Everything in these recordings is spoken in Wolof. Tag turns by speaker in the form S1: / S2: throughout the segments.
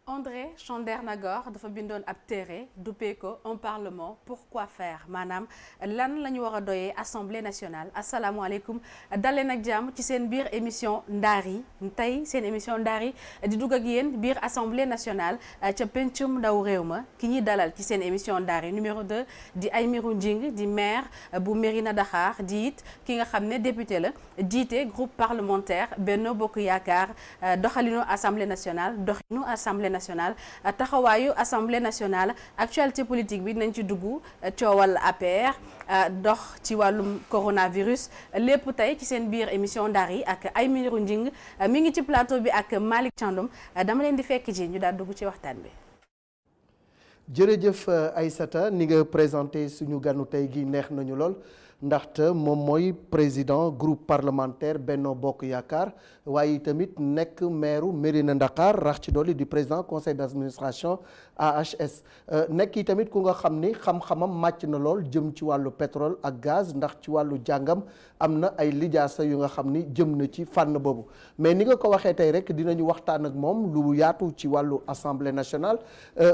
S1: André Chandernagor dafa bindoon ab téere duppee ko un parlement pourquoi faire maanaam lan la ñu war a doyee assemblée nationale asalaamualeykum daleen ak jàmm ci seen biir émission ndaar yi tey seen émission ndaar yi di dugg ak yéen biir assemblée nationale ca pencum ndaw réew ma ki ñuy dalal ci seen émission ndaar yi numéro 2 di Aymérou Gningue di maire bu Mérina Dakhar di it ki nga xam ne député la jiite groupe parlementaire Benno Bokk Yaakaar doxalinu assemblée nationale taxawaayu assemblée nationale actualité politique bi nañ ci dugg coowal APR dox ci wàllum coronavirus lépp tey ci seen biir émission ndar yi ak Aymérou Gningue mi ngi ci plateau bi ak Malick Thiandoum dama leen di fekk ci ñu daal dugg ci waxtaan bi.
S2: jërëjëf Aïssata ni nga présenté suñu ganu tey gi neex nañu lool ndaxte moom mooy président groupe parlementaire Benno Bokk Yaakaar waaye tamit nekk maire Mérina Dakhar rax ci dolli di président conseil d'administration AHS nekk yi tamit ku nga xam ni xam-xamam màcc na lool jëm ci wàllu pétrole ak gaz ndax ci wàllu jàngam am na ay lijaasa yu nga xam ni jëm na ci fànn boobu mais ni nga ko waxee tey rek dinañu waxtaan ak moom lu yaatu ci wàllu assemblée nationale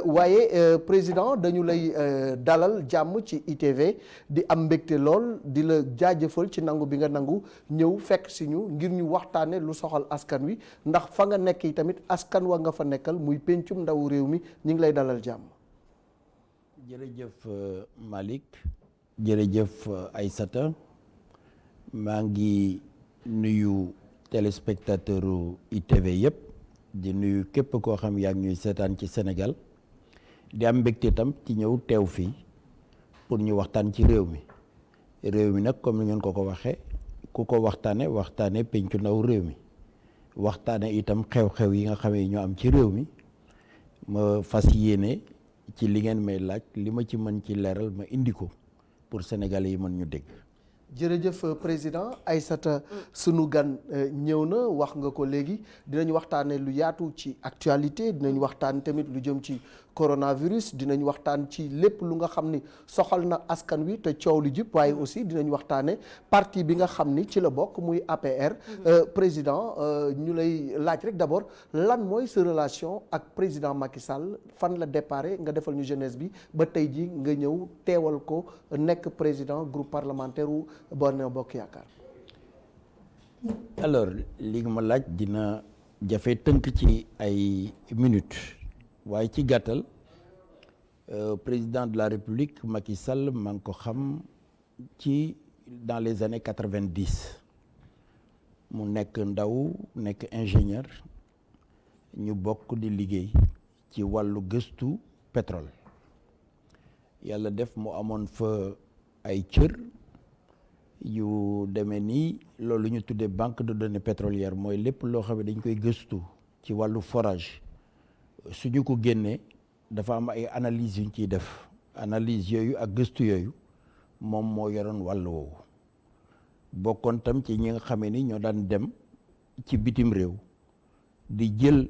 S2: waaye président dañu lay dalal jàmm ci ITV di am mbégte lool di la jaajëfal ci nangu bi nga nangu ñëw fekk si ñu ngir ñu waxtaane lu soxal askan wi ndax fa nga nekk yi tamit askan wa nga fa nekkal muy pencum ndawu réew mi ñu ngi lay dalal jàmm.
S3: jërëjëf Malick jërëjëf Aïssata maa ngi nuyu téléspectateur ITV yëpp di nuyu képp koo xam yaa ngi ñuy seetaan ci Sénégal di am mbégte tam ci ñëw teew fii pour ñu waxtaan ci réew mi nag comme ni ngeen ko waxee ku ko waxtaane pencu ndaw réew mi waxtaane itam xew-xew yi nga xamee ñoo am ci réew mi ma fas yéene ci li ngeen may laaj li ma ci mën ci leeral ma indi ko pour Sénégalais yi mën ñu dégg.
S2: jërëjëf président Aïssata sunu gan ñëw na wax nga ko léegi dinañ waxtaane lu yaatu ci actualité dinañ waxtaan tamit lu jëm ci coronavirus dinañ waxtaan ci lépp lu nga xam ni soxal na askan wi te coow lu jub waaye aussi dinañ waxtaane parti bi nga xam ni ci la bokk muy APR président ñu lay laaj rek d'abord lan mooy sa relation ak président Macky Sall fan la déparé nga defal ñu jeunesse bi ba tey ji nga ñëw teewal ko nekk président groupe parlementaire u Benno Bokk Yaakaar.
S3: alors li nga ma laaj dina jafe tënk ci ay minutes waaye ci gàttal président de la République Macky Sall maa ngi ko xam ci dans les années 90 mu nekk ndaw nekk ingénieur ñu bokk di liggéey ci wàllu gëstu pétrole yàlla def mu amoon fa ay cër yu demee nii loolu ñu tuddee banque de données pétrolières mooy lépp loo xam ne dañ koy gëstu ci wàllu forage suñu ko génnee dafa am ay analyses yu ñu ciy def analyse yooyu ak gëstu yooyu moom moo yoroon wàll woowu bokkoon tam ci ñi nga xamee ni ñoo daan dem ci bitim réew di jël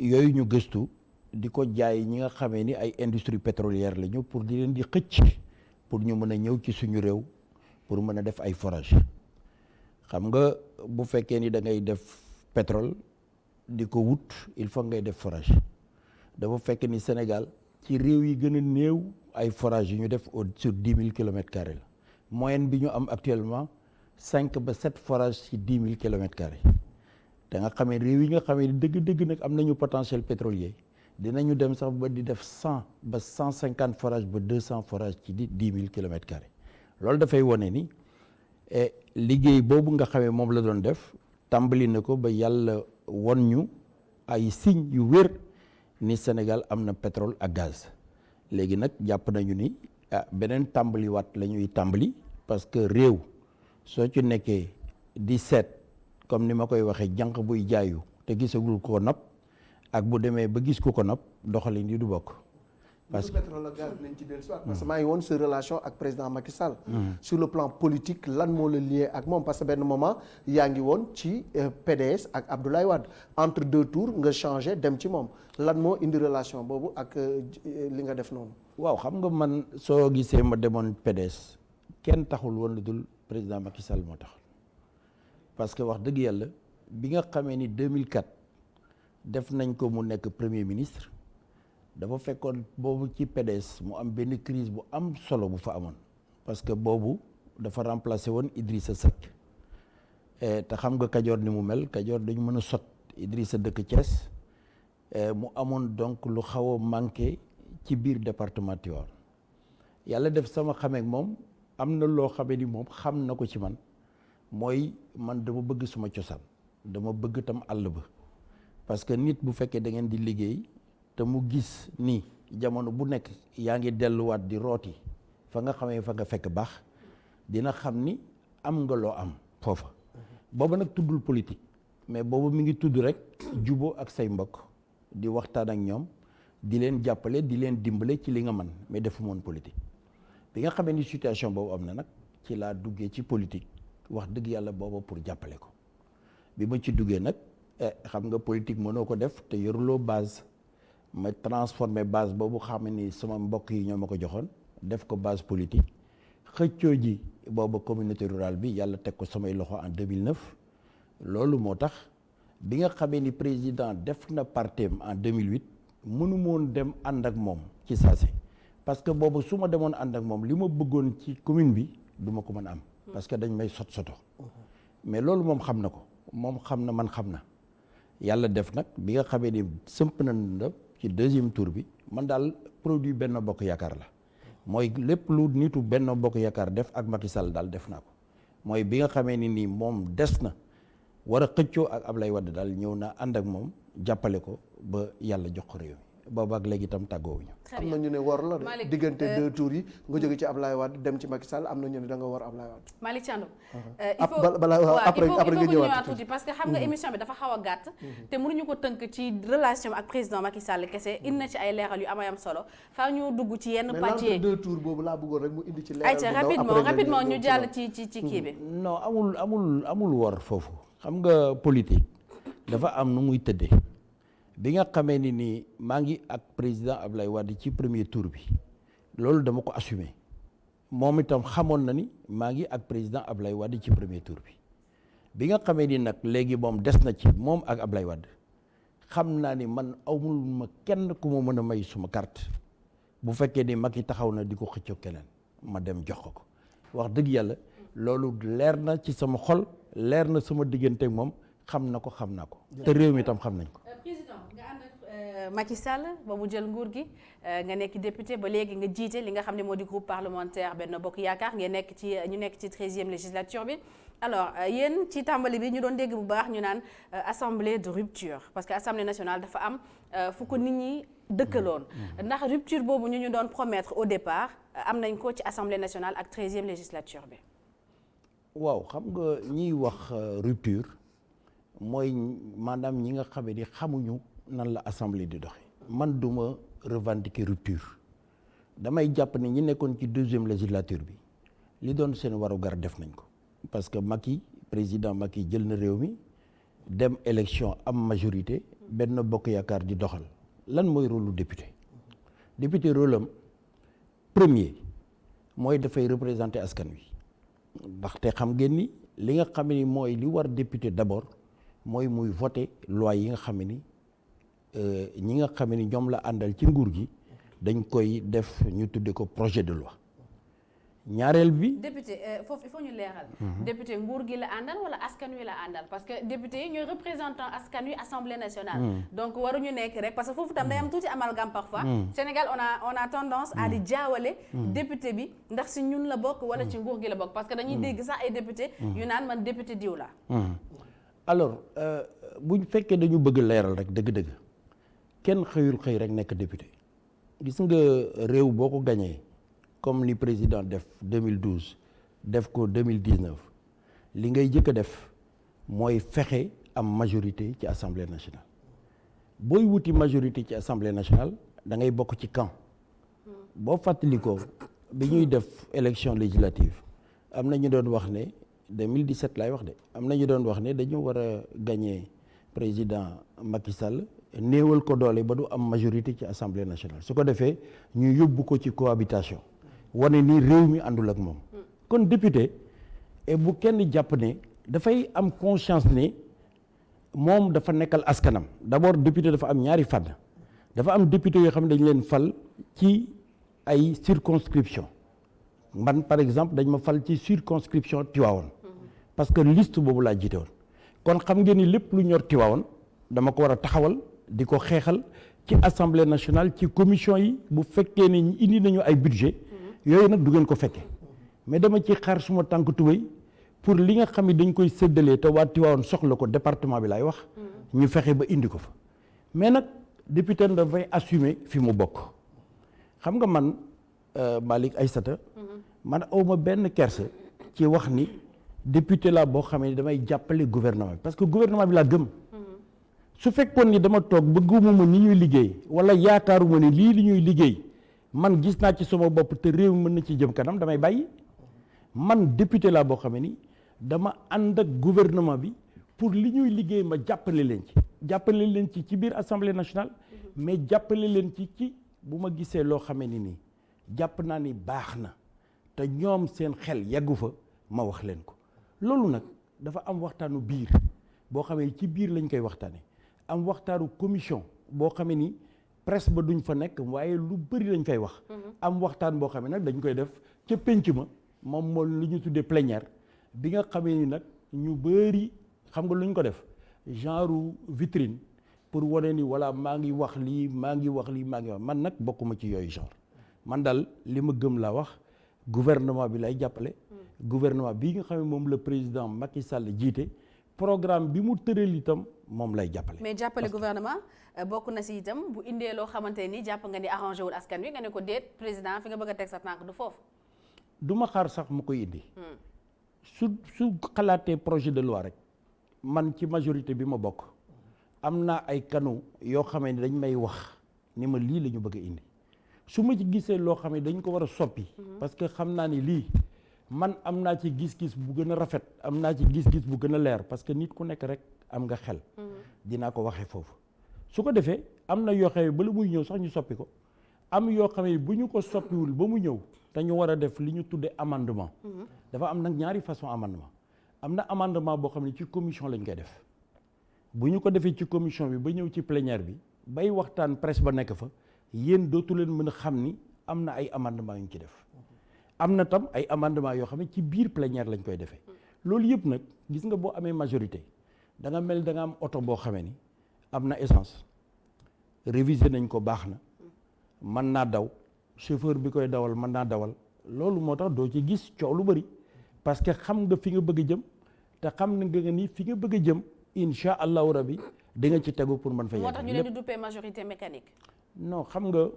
S3: yooyu ñu gëstu di ko jaay ñi nga xamee ni ay industrie pétrolière la ñu pour di leen di xëcc pour ñu mën a ñëw ci suñu réew pour mën a def ay forage xam nga bu fekkee ni da ngay def pétrole di ko wut il faut ngay def forage dafa fekk ni Sénégal ci réew yi gën a néew ay forage yu ñu def sur 10 000 kilomètres carrés la moyenne bi ñu am actuellement 5 ba 7 forage ci 10 000 kilomètres carrés da nga xamee réew yi nga xamee ni dëgg-dëgg nag am nañu potentiel pétrolier dinañu dem sax ba di def 100 ba 150 forage ba 200 forage ci 10 000 kilomètres carrés loolu dafay wone ni liggéey boobu nga xamee moom la doon def tàmbali na ko ba yàlla won ñu ay signe yu wér ni Sénégal am na pétrole ak gaz léegi nag jàpp nañu ni beneen tàmbaliwaat la ñuy tàmbali parce que réew soo ci nekkee di seet comme ni ma koy waxee jànq buy jaayu te gisagul ko nopp ak bu demee ba gis ko nopp doxalin yi du bokk.
S2: parce que pétrole ak gaz nañ ci dellusiwaat parce que maa ngi woon sa relation ak président Macky Sall. sur le plan politique lan moo la lié ak moom parce que benn moment yaa ngi woon ci PDS ak Abdoulaye Wade entre deux tours nga changé dem ci moom lan moo indi relation boobu ak li nga def noonu.
S3: waaw xam nga man soo gisee ma demoon PDS kenn taxul woon lu dul président Macky Sall moo tax parce que wax dëgg yàlla bi nga xamee ni 2004 def nañ ko mu nekk premier ministre dafa fekkoon boobu ci PDS mu am benn crise bu am solo bu fa amoon parce que boobu dafa remplacé woon Idrissa Seck te xam nga Kajoor ni mu mel Kajoor dañu mën a sot Idrissa dëkk Thiès mu amoon donc lu xaw a manqué ci biir département Tivaouane yàlla def sama xameek moom am na loo xamee ni moom xam na ko ci man mooy man dama bëgg suma cosaan dama bëgg tam àll ba parce que nit bu fekkee da ngeen di liggéey te mu gis ni jamono bu nekk yaa ngi delluwaat di rooti fa nga xamee fa nga fekk baax dina xam ni am nga loo am foofa booba nag tuddul politique mais boobu mi ngi tudd rek juboo ak say mbokk di waxtaan ak ñoom di leen jàppale di leen dimbale ci li nga mën mais defu moon politique bi nga xamee ni situation boobu am na nag ci laa duggee ci politique wax dëgg yàlla booba pour jàppale ko bi ma ci duggee nag xam nga politique mënoo ko def te yoruloo base ma transformé base boobu xam ni sama mbokk yi ñoo ma ko joxoon def ko base politique xëccoo ji booba communauté rurale bi yàlla teg ko samay loxo en 2009 loolu moo tax bi nga xamee ni président def na partem en 2008 mënu moon dem ànd ak moom ci saase parce que boobu su ma demoon ànd ak moom li ma bëggoon ci commune bi du ma ko mën a am parce que dañ may soto mais loolu moom xam na ko moom xam na man xam na yàlla def nag bi nga xamee ni sëmp na ci deuxième tour bi man daal produit Benno Bokk Yaakaar la mooy lépp lu nitu Benno Bokk Yaakaar def ak Macky Sall daal def naa ko mooy bi nga xamee ni nii moom des na war a xëccoo ak Ablaye Wade daal ñëw naa ànd ak moom jàppale ko ba yàlla jox ko réew mi boobu ak léegi itam tàggoowuñu.
S2: am na ñu ne war la de diggante 2 tours yi nga jóge ci Ablaye Wade dem ci Macky Sall am na ñu ne da nga war Ablaye Wade.
S1: Malick Thiandoum.
S2: après nga
S1: ñëwaat
S2: ñëwaat
S1: tuuti parce que xam nga émission bi dafa xaw a gàtt. te mënuñu ko tënk ci relation ak président Macky Sall kese indi na ci ay leeral yu am solo faa ñu dugg ci yenn pàcc yi.
S2: mais 2 tours boobu laa bëggoon rek mu indi ci leeral bu
S1: ndaw rapidement ñu jàll ci kii bi.
S3: non amul war foofu xam nga politique dafa am nu muy tëddee. bi nga xamee ni nii maa ngi ak président Ablaye Wade ci premier tour bi loolu dama ko assumer moom itam xamoon na ni maa ngi ak président Ablaye Wade ci premier tour bi nga xamee ni nag léegi moom des na ci moom ak Ablaye Wade xam naa ni man amul ma kenn ku ma mën a may suma carte bu fekkee ni Macky taxaw na di ko xëccoo keneen ma dem jox ko wax dëgg yàlla loolu leer na ci sama xol leer na sama diggante ak moom xam na ko xam naa ko te réew mi itam xam nañ ko.
S1: Macky Sall ba mu jël nguur gi nga nekk député ba léegi nga jiite li nga xam ne moo di groupe parlementaire Benno Bokk Yaakaar ñu nekk ci 13e législature bi alors yéen ci tàmbali bi ñu doon dégg bu baax ñu naan assemblée de rupture parce que assemblée nationale dafa am fu ko nit ñi dëkkaloon ndax rupture boobu ñu doon promettre au départ am nañ ko ci assemblée nationale ak 13e législature bi.
S3: waaw xam nga ñiy wax rupture mooy maanaam ñi nga xamee ni xamuñu nan la assemblée di doxe man duma revendiquer rupture damay jàpp ni ñi nekkoon ci 2e législature bi li doon seen warugar def nañ ko parce que président Macky jël na réew mi dem élection am majorité Benno Bokk Yaakaar di doxal lan mooy rôle lu député rôle am premier mooy dafay représenter askan wi ndaxte xam ngeen ni li nga xam ni mooy li war député d'abord mooy muy voter loi yi nga xam ni ñi nga xam ni ñoom la àndal ci nguur gi dañ koy def ñu tudde ko projet de loi ñaareel bi.
S1: député foofu il faut ñu leeral. député nguur gi la àndal wala askan wi la àndal parce que député yi ñooy représentant askan wi assemblée nationale. donc waruñu nekk rek parce que foofu tam day am tuuti amalgame parfois. Sénégal on a tendance à di jaawale. député bi ndax si ñun la bokk wala ci nguur gi la bokk parce que dañuy dégg sax ay député yu naan man député diw la.
S3: alors buñ fekkee dañu bëgg leeral rek dëgg-dëgg kenn xëyul xëy rek nekk député gis nga réew boo ko gañee comme li président def 2012 def ko 2019 li ngay jëkk a def mooy fexe am majorité ci assemblée nationale booy wuti majorité ci assemblée nationale da ngay bokk ci camp boo fàttalikoo bi ñuy def élection législative am na ñu doon wax ne 2017 laay wax de am na ñu doon wax ne dañu war a gagner président Macky Sall néewal ko doole ba du am majorité ci assemblée nationale su ko defee ñu yóbbu ko ci cohabitation wane ni réew mi àndul ak moom kon député et bu kenn jàpp ne dafay am conscience ne moom dafa nekkal askanam d'abord député dafa am ñaari fànn dafa am député yoo xam ne dañ leen fal ci ay circonscription man par exemple dañ ma fal ci circonscription Tivaouane parce que liste boobu laa jiite woon kon xam ngeen ni lépp lu ñor Tivaouane dama ko war a taxawal di ko xeexal ci assemblée nationale ci commission yi bu fekkee ni indi nañu ay budget yooyu nag du ngeen ko fekkee mais dama ci xaar suma tànk tubéy pour li nga xam ne dañ koy séddalee te waa Tivaouane soxla ko département bi laay wax ñu fexe ba indi ko fa mais nag député dafay assumer fi mu bokk xam nga man Malick Aïssata man awma benn kersa ci wax ni député la boo xam ne damay jàppale gouvernement bi parce que gouvernement bi laa gëm su fekkoon ni dama toog bëgguma ni ñuy liggéey wala yaakaaruma ni lii li ñuy liggéey man gis naa ci sama bopp te réew mi mën na ci jëm kanam damay bàyyi man député laa boo xam ne ni dama ànd ak gouvernement bi pour li ñuy liggéey ma jàppale leen ci biir assemblée nationale mais jàppale leen ci bu ma gisee loo xamee ni nii jàpp naa ni baax na te ñoom seen xel yeggu fa ma wax leen ko loolu nag dafa am waxtaanu biir boo xamee ci biir lañ koy waxtaane am waxtaanu commission boo xamee ni presse ba duñ fa nekk waaye lu bëri lañ fay wax am waxtaan boo xamee nag dañ koy def ca pénc ma moom moo li ñu tuddee plénière bi nga xamee ni nag ñu bëri xam nga lu ñu ko def genre vitrine pour wane ni voilà maa ngi wax lii man nag bokkuma ci yooyu genre man daal li ma gëm laa wax gouvernement bi lay jàppale gouvernement bii nga xam ne moom le président Macky Sall jiite programme bi mu tëral itam moom lay jàppale.
S1: mais jàppale gouvernement bokk na si itam bu indee loo xamante ni jàpp nga ni arrangé wul askan wi nga ne ko déet président fi nga bëgg a teg sa tànk du foofu.
S3: du ma xaar sax mu koy indi. su xalaatee projet de loi rek man ci majorité bi ma bokk am naa ay canaux yoo xamee ni dañ may wax ni ma lii la ñu bëgg a indi su ma ci gisee loo xam ne dañ ko war a soppi. parce que xam naa ni lii. man am naa ci gis-gis bu gën a rafet am naa ci gis-gis bu gën a leer parce que nit ku nekk rek am nga xel dinaa ko waxee foofu su ko defee am na yoo xam ne bala muy ñëw sax ñu soppi ko am yoo xam ne bu ñu ko soppiwul ba mu ñëw te ñu war a def li ñu tuddee amendement dafa am nag ñaari façon amendement am na amendement boo xam ne ci commission lañ koy def bu ñu ko defee ci commission bi ba ñëw ci plénière bi bay waxtaan presse ba nekk fa yéen dootu leen mën a xam ni am na ay amendement yu ñu ci def am na tam ay amendement yoo xam ne ci biir plénière lañ koy defee loolu yëpp nag gis nga boo amee majorité da nga mel da nga am oto boo xamee ni am na essence révisé nañ ko baax na mën naa daw chauffeur bi koy dawal mën naa dawal loolu moo tax doo ci gis coow lu bëri parce que xam nga fi nga bëgg a jëm te xam na nga ni fi nga bëgg a jëm incha allahu rabi di nga ci tegu pour mën fa yegg.
S1: moo tax ñu leen di duppee majorité mécanique.
S3: non xam nga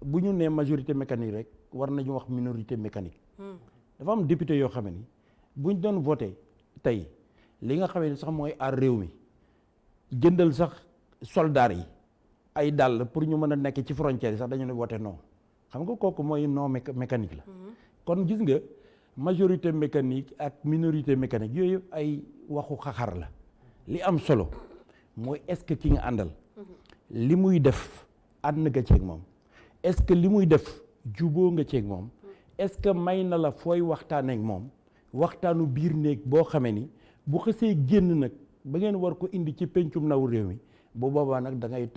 S3: bu ñu nee majorité mécanique rek war nañu wax minorité mécanique. dafa am député yoo xam ne ni buñ doon voté tey li nga xam ne sax mooy aar réew mi jëndal sax soldats yi ay dàll pour ñu mën a nekk ci frontière yi sax dañu ne voté non xam nga kooku mooy non mécanique la. kon gis nga majorité mécanique ak minorité mécanique yooyu ay waxu xaxar la li am solo mooy est-ce que ki nga àndal li muy def ànd nga ceeg moom est-ce que li muy def juboo nga ceeg moom est-ce que may na la fooy waxtaan ak moom waxtaanu biir néeg boo xamee ni bu xësee génn nag ba ngeen war ko indi ci pencum ndaw réew mi bu boobaa nag da ngay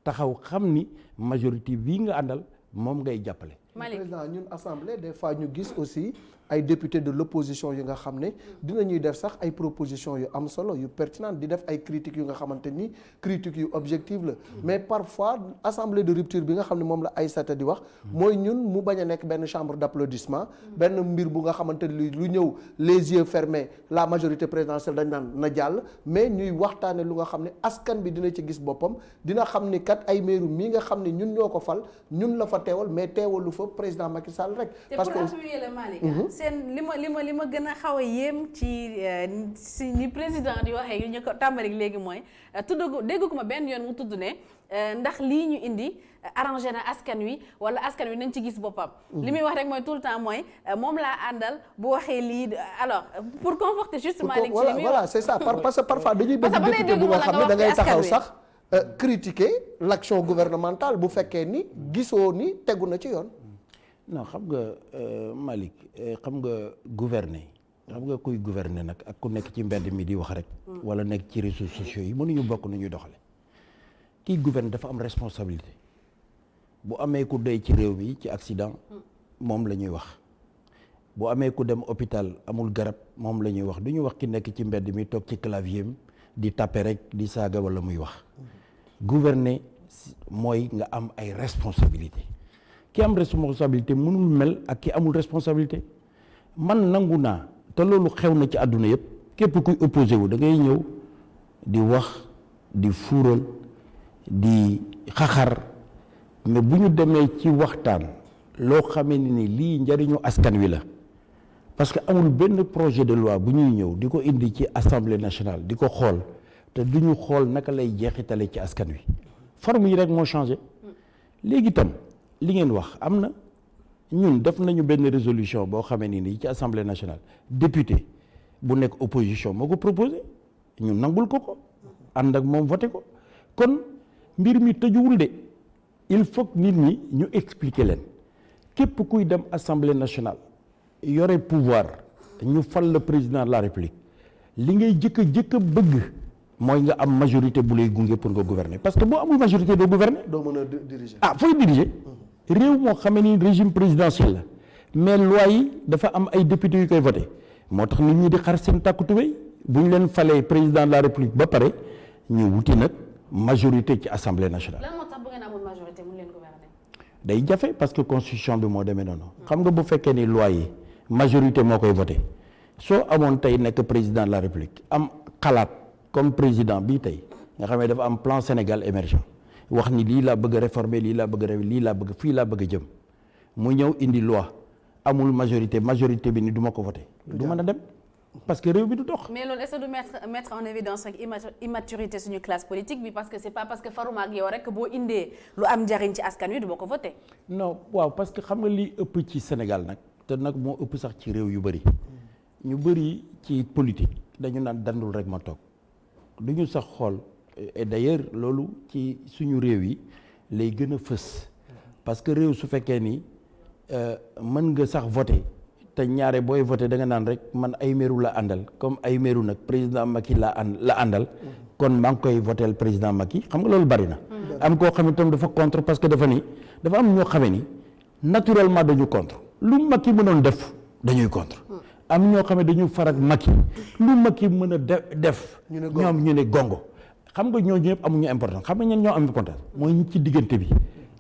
S3: taxaw xam ni majorité bii nga àndal moom ngay jàppale.
S1: Malick
S2: président ñun assemblée des fois ñu gis aussi ay députés de l'opposition yu nga xam ne dinañuy def sax ay propositions yu am solo yu pertinentes di def ay critiques yu nga xamante ni critiques yu objectives la mais parfois assemblée de rupture bi nga xam ne moom la Aïssata di wax mooy ñun mu bañ a nekk benn chambre d'applaudissement benn mbir bu nga xamante ni lu ñëw les yeux fermés la majorité présidentielle dañ naan na jàll mais ñuy waxtaane lu nga xam ne askan bi dina ci gis boppam dina xam ni kat ay meeru mii nga xam ne ñun ñoo ko fal ñun la fa teewal mais teewalu fa président Macky Sall rek.
S1: parce que te pour appuyer le Malick seen li ma gën a xaw a yéem ci ni président di waxee yu ñu ko tàmbali léegi mooy déggu ko ma benn yoon mu tudd ne ndax lii ñu indi arrangé na askan wi wala askan wi nañ ci gis boppam. li muy wax rek mooy tout le temps mooy moom laa àndal bu waxee lii alors pour conforter juste Malick ci li muy wax
S2: voilà c'est ça parce que parfois dañuy bëgg député bu nga xam ne da ngay taxaw sax critiquer l'action gouvernementale bu fekkee ni gisoo ni tegu na ci yoon.
S3: non xam nga Malick xam nga gouverner xam nga kuy gouverner nag ak ku nekk ci mbedd mi di wax rek wala nekk ci réseaux sociaux yi mënuñu bokk nu ñuy doxale kii gouverne dafa am responsabilité bu amee ku dee ci réew mi ci accident moom la ñuy wax bu amee ku dem hôpital amul garab moom la ñuy wax du ñu wax ki nekk ci mbedd mi toog ci clavier di taper rek di saaga wala muy wax gouverner mooy nga am ay responsabilité ki am responsabilité mënul mel ak ki amul responsabilité man nangu naa te loolu xew na ci àdduna yëpp képp kuy opposé wu da ngay ñëw di wax di fuural di xaxar mais bu ñu demee ci waxtaan loo xamee ni lii njariñu askan wi la parce que amul benn projet de loi bu ñuy ñëw di ko indi ci assemblée nationale di ko xool te du ñu xool naka lay jeexitale ci askan wi forme yi rek moo changé léegi itam li ngeen wax am na ñun def nañu benn résolution boo xamee ni nii ci assemblée nationale député bu nekk opposition moo ko proposé ñun nangul ko ànd ak moom voté ko kon mbir mi tëjuwul de il faut que nit ñi ñu expliquer leen képp kuy dem assemblée nationale yore pouvoir ñu fal le président de la république li ngay jëkk a bëgg mooy nga am majorité bu lay gunge pour nga gouverner parce que boo amul majorité doo gouverner.
S2: doo mën a diriger.
S3: fooy diriger. réew moo xamee ni régime présidentiel la mais loi yi dafa am ay députés yu koy voté moo tax nit ñi di xar seen tàkku tubéy bu ñu leen falee président de la république ba pare ñu wuti nag majorité ci assemblée nationale.
S1: lan moo tax bu ngeen amul majorité mu leen gouverner.
S3: day jafe parce que constitution bi moo demee noonu. xam nga bu fekkee ni loi yi majorité moo koy voté soo amoon tey nekk président de la république am xalaat comme président bii tey nga xam ne dafa am plan Sénégal émergent wax ni lii laa bëgg a réformer lii laa bëgg a lii laa bëgg fii laa bëgg a jëm mu ñëw indi loi amul majorité bi ni du ma ko voté du mën a dem parce que réew bi du dox.
S1: mais loolu est-ce que du mettre en évidence rek immaturité suñu classe politique bi parce que c'est pas parce que faruma ak yow rek boo indee lu am njariñ ci askan wi du ma ko voté.
S3: non waaw parce que xam nga li ëpp ci Sénégal nag te nag moo ëpp sax ci réew yu bëri ñu bëri ci politique dañu naan dandul rek ma toog du ñu sax xool et d'ailleurs loolu ci suñu réew yi lay gën a fës parce que réew su fekkee ni mën nga sax voté te ñaare booy voté da nga naan rek man ay meeru la àndal comme ay meeru nag président Macky la àndal kon maa ngi koy votel président Macky xam nga loolu bari na am koo xam ne tam dafa contre parce que dafa am ñoo xamee ni naturellement dañu contre lu Macky mënoon def dañuy contre am ñoo xam ne dañu farak Macky lu Macky mën a def ñoom ñu ne gongo xam nga ñooñu ñëpp amuñu importance xam nga ñen ñoo am importance mooy ñi ci diggante bi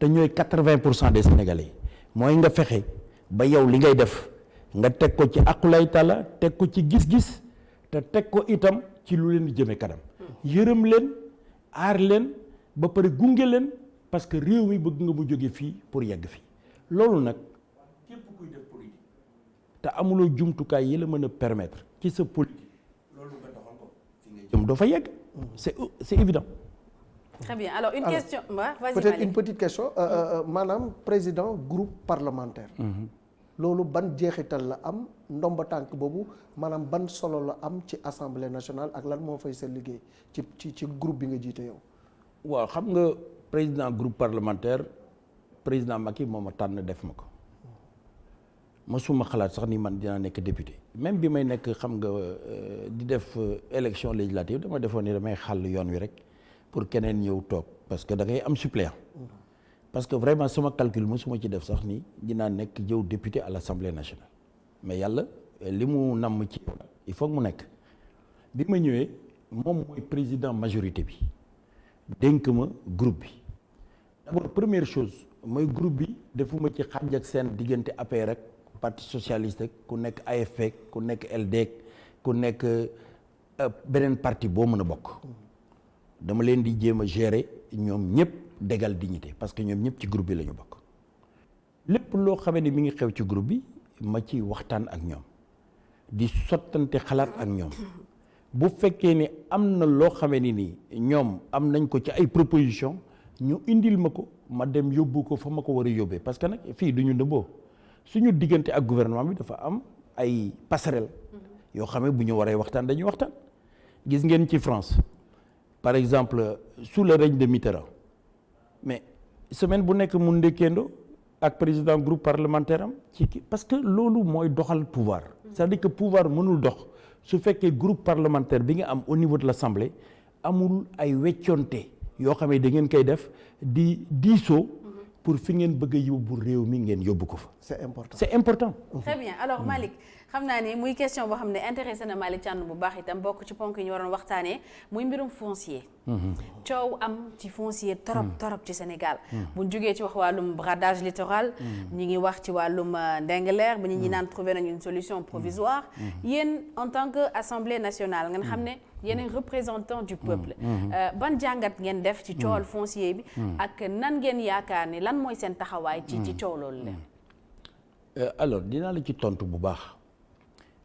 S3: te ñooy 80% des Sénégalais mooy nga fexe ba yow li ngay def nga teg ko ci aqulay tala teg ko ci gis-gis te teg ko itam ci lu leen di jëme kanam yërëm leen aar leen ba pare gunge leen parce que réew mi bëgg nga mu jóge fii pour yegg fii loolu nag képp kuy def politique te amuloo jumtukaay yi la mën a permettre ci sa politique loolu nga doxal ko fi nga jëm doo fa yegg c'est évident.
S1: Très bien alors une question vas-y
S2: peut-être une petite question maanaam président groupe parlementaire. loolu ban jeexital la am ndomba tànk boobu maanaam ban solo la am ci assemblée nationale ak lan moo fay sa liggéey ci groupe bi nga jiite yow.
S3: waaw xam nga président groupe parlementaire président Macky moo ma tànn def ma ko mosuma xalaat sax ni man dinaa nekk député même bi may nekk xam nga di def élection législative dama defoon ni damay xàll yoon wi rek pour keneen ñëw toog parce que da ngay am suppléant. parce que vraiment sama calcul mosuma ci def sax ni dinaa nekk jëw député à l'Assemblée nationale mais yàlla li mu namm ci il faut mu nekk bi ma ñëwee moom mooy président majorité bi dénk ma groupe bi d'abord première chose mooy groupe bi defuma ci xàjj ak seen diggante APR rek parti socialiste ku nekk AFP ku nekk LD ku nekk beneen parti boo mën a bokk dama leen di jéem a gérer ñoom ñëpp d'égale dignité parce que ñoom ñëpp ci groupe bi la ñu bokk lépp loo xamee ne mi ngi xew ci groupe bi ma ci waxtaan ak ñoom di sottante xalaat ak ñoom bu fekkee ni am na loo xamee ni nii ñoom am nañ ko ci ay proposition ñu indil ma ko ma dem yóbbu ko fa ma ko war a yóbbee parce que nag fii du ñu nëbboo suñu diggante ak gouvernement bi dafa am ay passerelle yoo xam ne bu ñu waree waxtaan dañuy waxtaan gis ngeen ci France par exemple sous le règne de Mitterrand mais semaine bu nekk mu ndékkeendoo ak président groupe parlementaire am ci parce que loolu mooy doxal pouvoir c'est-à-dire que pouvoir mënul dox su fekkee groupe parlementaire bi nga am au niveau de l'Assemblée amul ay wecconte yoo xam ne da ngeen koy def di diisoo pour fi ngeen bëgg a yóbbu réew mi ngeen yóbbu ko fa.
S2: c'est important.
S3: c'est important.
S1: Très bien alors Malick xam naa ni muy question boo xam ne intéressé na Malick Thiandoum bu baax itam bokk ci ponk yi ñu waroon waxtaanee muy mbirum foncier. coow am ci foncier torop ci Sénégal. bu ñu jógee ci wax wàllum bradage littoral. ñu ngi wax ci wàllum Ndingler ba ñi naan trouver nañu une solution provisoire. yéen en tant que assemblée nationale ngeen xam ne yéen représentant du peuple. ban jàngat ngeen def ci coowal foncier bi. ak nan ngeen yaakaar ni lan mooy seen taxawaay. ci coow loolu la.
S3: alors dinaa la ci tontu bu baax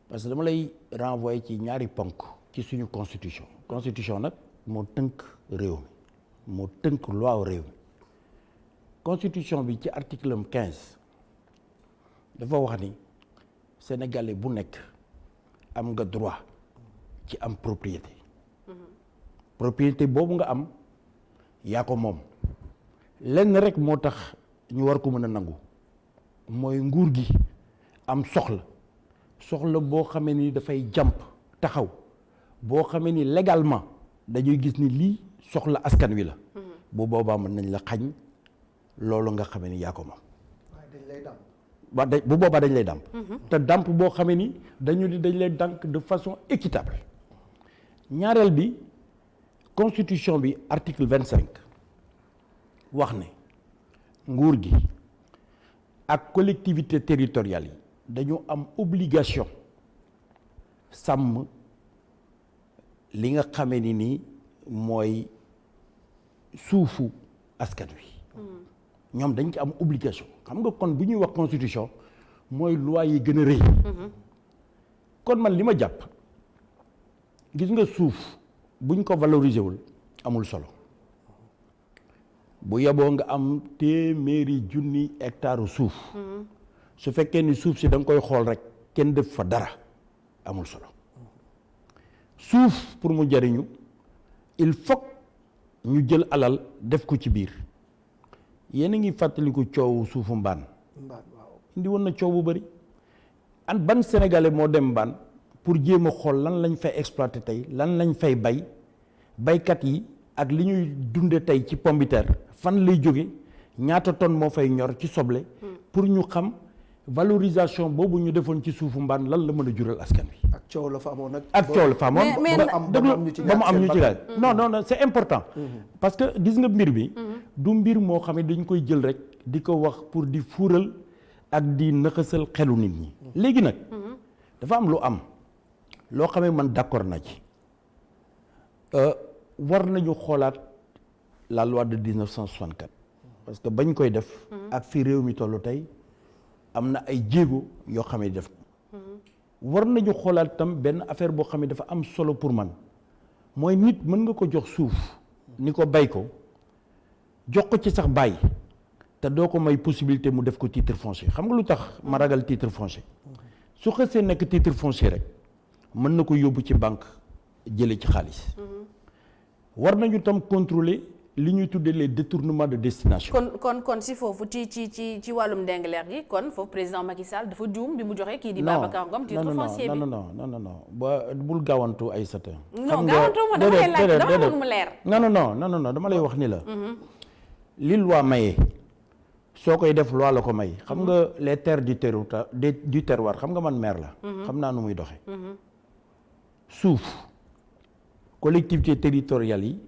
S3: parce que dama lay renvoyer ci ñaari ponk ci suñu constitution nag moo tënk réew mi moo tënk loi réew mi constitution bi ci article 15 dafa wax ni sénégalais bu nekk am nga droit ci am propriété propriété boobu nga am yaa ko moom lenn rek moo tax ñu war ko mën a nangu mooy nguur gi am soxla boo xamee ni dafay jàmp taxaw boo xamee ni légalement dañuy gis ni lii soxla askan wi la bu boobaa mën nañ la xañ loolu nga xamee ni yaa ko moom bu boobaa dañ lay dàmp te dàmp boo xamee ni dañ lay dànk de façon équitable ñaareel bi constitution bi article 25 wax ne nguur gi ak collectivité territoriale yi dañu am obligation sàmm li nga xamee ni nii mooy suufu askan wi ñoom dañ ko am obligation xam nga kon bu ñuy wax constitution mooy loi yi gën a rëy kon man li ma jàpp gis nga suuf buñ ko valoriser wul amul solo bu yeboo nga am téeméeri junni hectare suuf su fekkee ni suuf si da nga koy xool rek kenn def fa dara amul solo suuf pour mu jariñu il faut ñu jël alal def ko ci biir yéen a ngi fàttaliku coowu suufu mbaan indi woon na coow bu bëri ban sénégalais moo dem mbaan pour jéem a xool lan lañ fay exploiter tey lan lañ fay baykat yi ak li ñuy dunde tey ci pomme de terre fan lay jóge ñaata tonne moo fay ñor ci soble pour ñu xam valorisation boobu ñu defoon ci suufu mbaan lan la mën a jural askan wi.
S2: ak coow la fa amoon nag.
S3: ak coow la fa amoon ba mu am ñu ci laaj non c'est important. parce que gis nga mbir bi. du mbir moo xam ne dañ koy jël rek di ko wax pour di fuural ak di nëxasal xelu nit ñi. léegi nag dafa am lu am loo xam ne man d'accord na ci war nañu xoolaat la loi de 1964 parce que bañ koy def. ak fi réew mi tollu tey. am na ay jéego yoo xam ne def war nañu xoolaat tam benn affaire boo xam ne dafa am solo pour man mooy nit mën nga ko jox suuf ni ko bay ko jox ko ci sax bàyyi te doo ko may possibilité mu def ko titre foncier xam nga lu tax ma ragal titre foncier su xësee nekk titre foncier rek mën na ko yóbbu ci banque jële ci xaalis war nañu tam contrôler li ñuy tuddee les détournements de destination.
S1: kon si foofu ci wàllum Ndingler gi kon foofu président Macky Sall dafa juum bi mu joxe kii di Babacar Ngom titre foncier bi
S3: non ba bul gaawantu ay sata.
S1: non gaawantu ma dama lay laaj dama bëgg mu leer.
S3: non dama lay wax ni la. li loi maye soo koy def loi la ko may. xam nga les terres du terroir xam nga man maire la. xam naa nu muy doxee. suuf collectivité territoriale yi.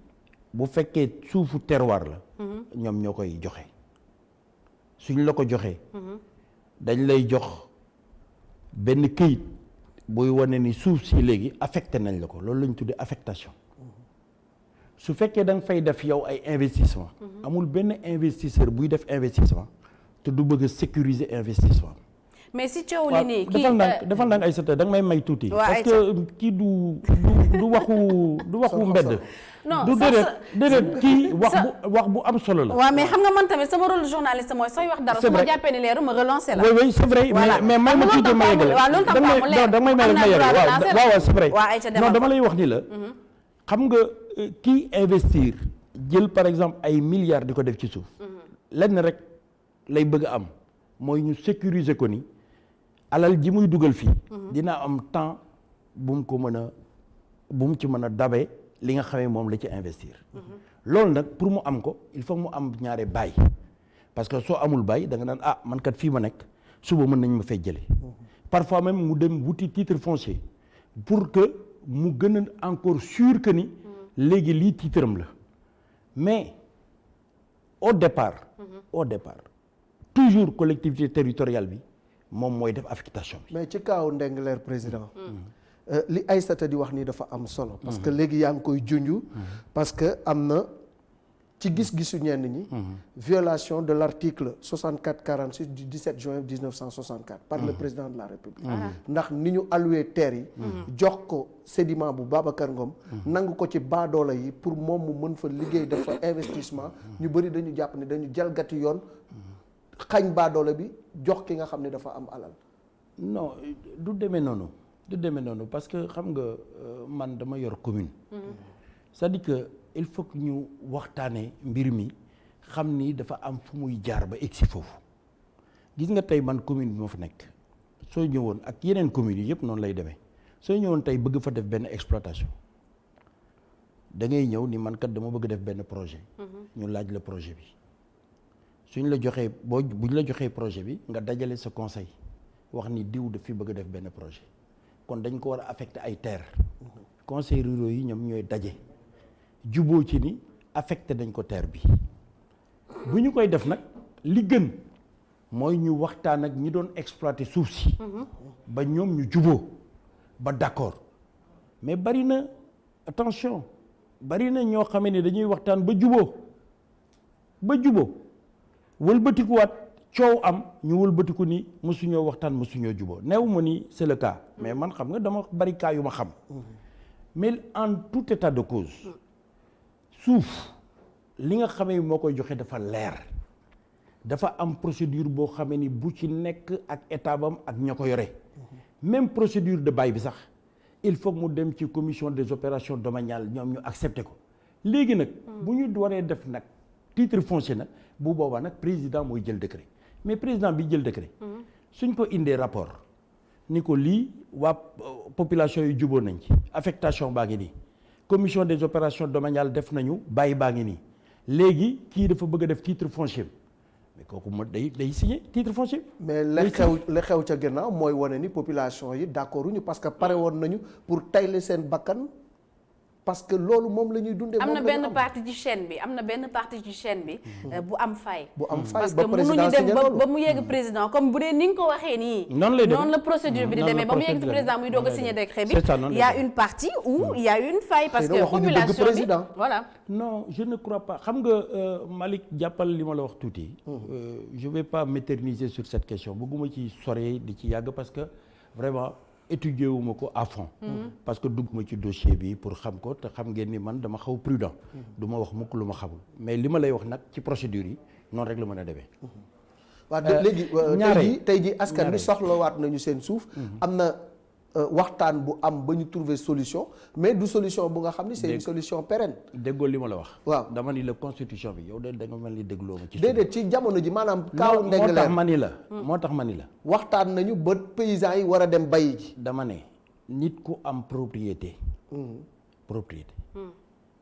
S3: bu fekkee suufu terroir la ñoom ñoo koy joxe suñ la ko joxee dañ lay jox benn këyit buy wane ni suuf si léegi affecté nañ la ko loolu lañ tuddee affectation su fekkee da nga fay def yow ay investissement amul benn investisseur buy def investissement te du bëgg a sécuriser investissement
S1: mais si coow li nii
S3: defal ndànk ay sata da nga may tuuti parce que kii du waxu mbedd
S1: non
S3: du déedéet kii wax bu am solo la.
S1: waaw mais xam nga man tamit sama rôle journaliste mooy sooy wax dara su ma jàppee ni leeru ma relancer la.
S3: oui c'est vrai mais may ma tuuti ma yeggale.
S1: waaw loolu tam mu leer
S3: da may may ma yeggale waaw c'est vrai.
S1: waaw ayca
S3: non dama lay wax ni la. xam nga kii investir jël par exemple ay milliards di ko def ci suuf. lenn rek lay bëgg a am mooy ñu sécuriser ko ni alal ji muy dugal fii. dina am temps bu mu ko mën a bu mu ci mën a dabe li nga xamee moom la ci investir. loolu nag pour mu am ko il faut mu am ñaare bail parce que soo amul bail da nga naan ah man kat fii ma nekk suba mën nañ ma fay jële parfois même mu dem wuti titre foncier pour que mu gën a encore sûr que ni léegi lii titre am la mais au départ toujours collectivité territoriale bi moom mooy def affectation bi.
S2: mais ci kaaw Ndingler président. li Aïssata di wax nii dafa am solo. parce que léegi yaa ngi koy junju. parce que am na ci gis-gisu ñenn ñi. violation de l'article 64-46 du 17 juin 1964. par le président de la République. ndax ni ñu alloué terre yi. jox ko sédiment bu Babacar Ngom. nangu ko ci baadoola yi pour moom mu mën fa liggéey dafa investissement. ñu bëri dañu jàpp ne dañu jalgati yoon. xañ baadoola bi jox ki nga xam ne dafa am alal.
S3: non du demee noonu parce que xam nga man dama yor commune. c'est-à-dire que il faut que ñu waxtaanee mbir mi xam ni dafa am fu muy jaar ba egsi foofu gis nga tey man commune bi ma fa nekk soo ñëwoon ak yeneen communes yi yëpp noonu lay demee soo ñëwoon tey bëgg fa def benn exploitation da ngay ñëw ni man kat dama bëgg def benn projet. ñu laaj la projet bi. suñ la joxee buñ la joxee projet bi nga dajale sa conseil wax ni diw daf fi bëgg a def benn projet kon dañ ko war a affecté ay terres conseils ruraux yi ñoom ñooy daje juboo ci ni affecté dañ ko terre bi bu ñu koy def nag li gën mooy ñu waxtaan ak ñi doon exploiter suuf si ba ñoom ñu juboo ba d'accord mais bari na attention bari na ñoo xamee ne dañuy waxtaan ba juboo wëlbatikuwaat coow am ñu wëlbatiku ni mësuñoo waxtaan mësuñoo juboo neew ma ni c'est le cas mais man xam nga dama bari cas yu ma xam mais en tout état de cause suuf li nga xamee moo koy joxe dafa leer dafa am procédure boo xamee ni bu ci nekk ak état bam ak ña ko yore même procédure de bail bi sax il faut mu dem ci commission des opérations domaniales ñoom ñu accepté ko léegi nag bu ñu waree def nag titre foncier nag bu boobaa nag président mooy jël décret mais président bi jël décret suñ ko indee rapport ni ko lii waa population yi juboo nañ ci affectation baa ngi nii commission des opérations domaniales def nañu bàyyi baa ngi nii léegi kii dafa bëgg a def titre foncier mais kooku ma day signé titre foncier.
S2: mais la xew ca gannaaw mooy wane ni population yi d'accord uñu parce que pare woon nañu pour tayle seen bakkan parce que loolu moom la ñuy dundee.
S1: am na benn partie ci chaîne bi bu am fay.
S2: parce
S1: que mënuñu dem ba mu yegg président comme bu dee ni nga ko waxee nii.
S3: noonu lay demee
S1: noonu la procédure bi di demee ba mu yegg ci président muy doog a signé décret bi. il y a une partie où il y a une faille parce que population bi voilà.
S3: non je ne crois pas xam nga Malick jàppal li ma la wax tuuti. je vais pas m'éterniser sur cette question bëgguma ci sore di ci yàgg parce que vraiment. étudier wu ma ko à fond parce que dugg ma ci dossier bi pour xam ko te xam ngeen ni man dama xaw prudent du ma wax mukk lu ma xamul mais li ma lay wax nag ci procédure yi noonu rek la mën a demee
S2: waaw léegi tey ji askan bi soxlawaat nañu seen suuf am na waxtaan bu am ba ñu trouver solution mais du solution bu nga xam ni c'est une solution pérenne
S3: déggoo li ma la wax
S2: waaw
S3: dama ni la constitution bi yow de da nga mel ni dégloo ma ci
S2: déedéet ci jamono ji maanaam kaaw Ndingler
S3: moo tax ma ni la
S2: waxtaan nañu ba paysans yi war a dem bayi ji
S3: dama ne nit ku am propriété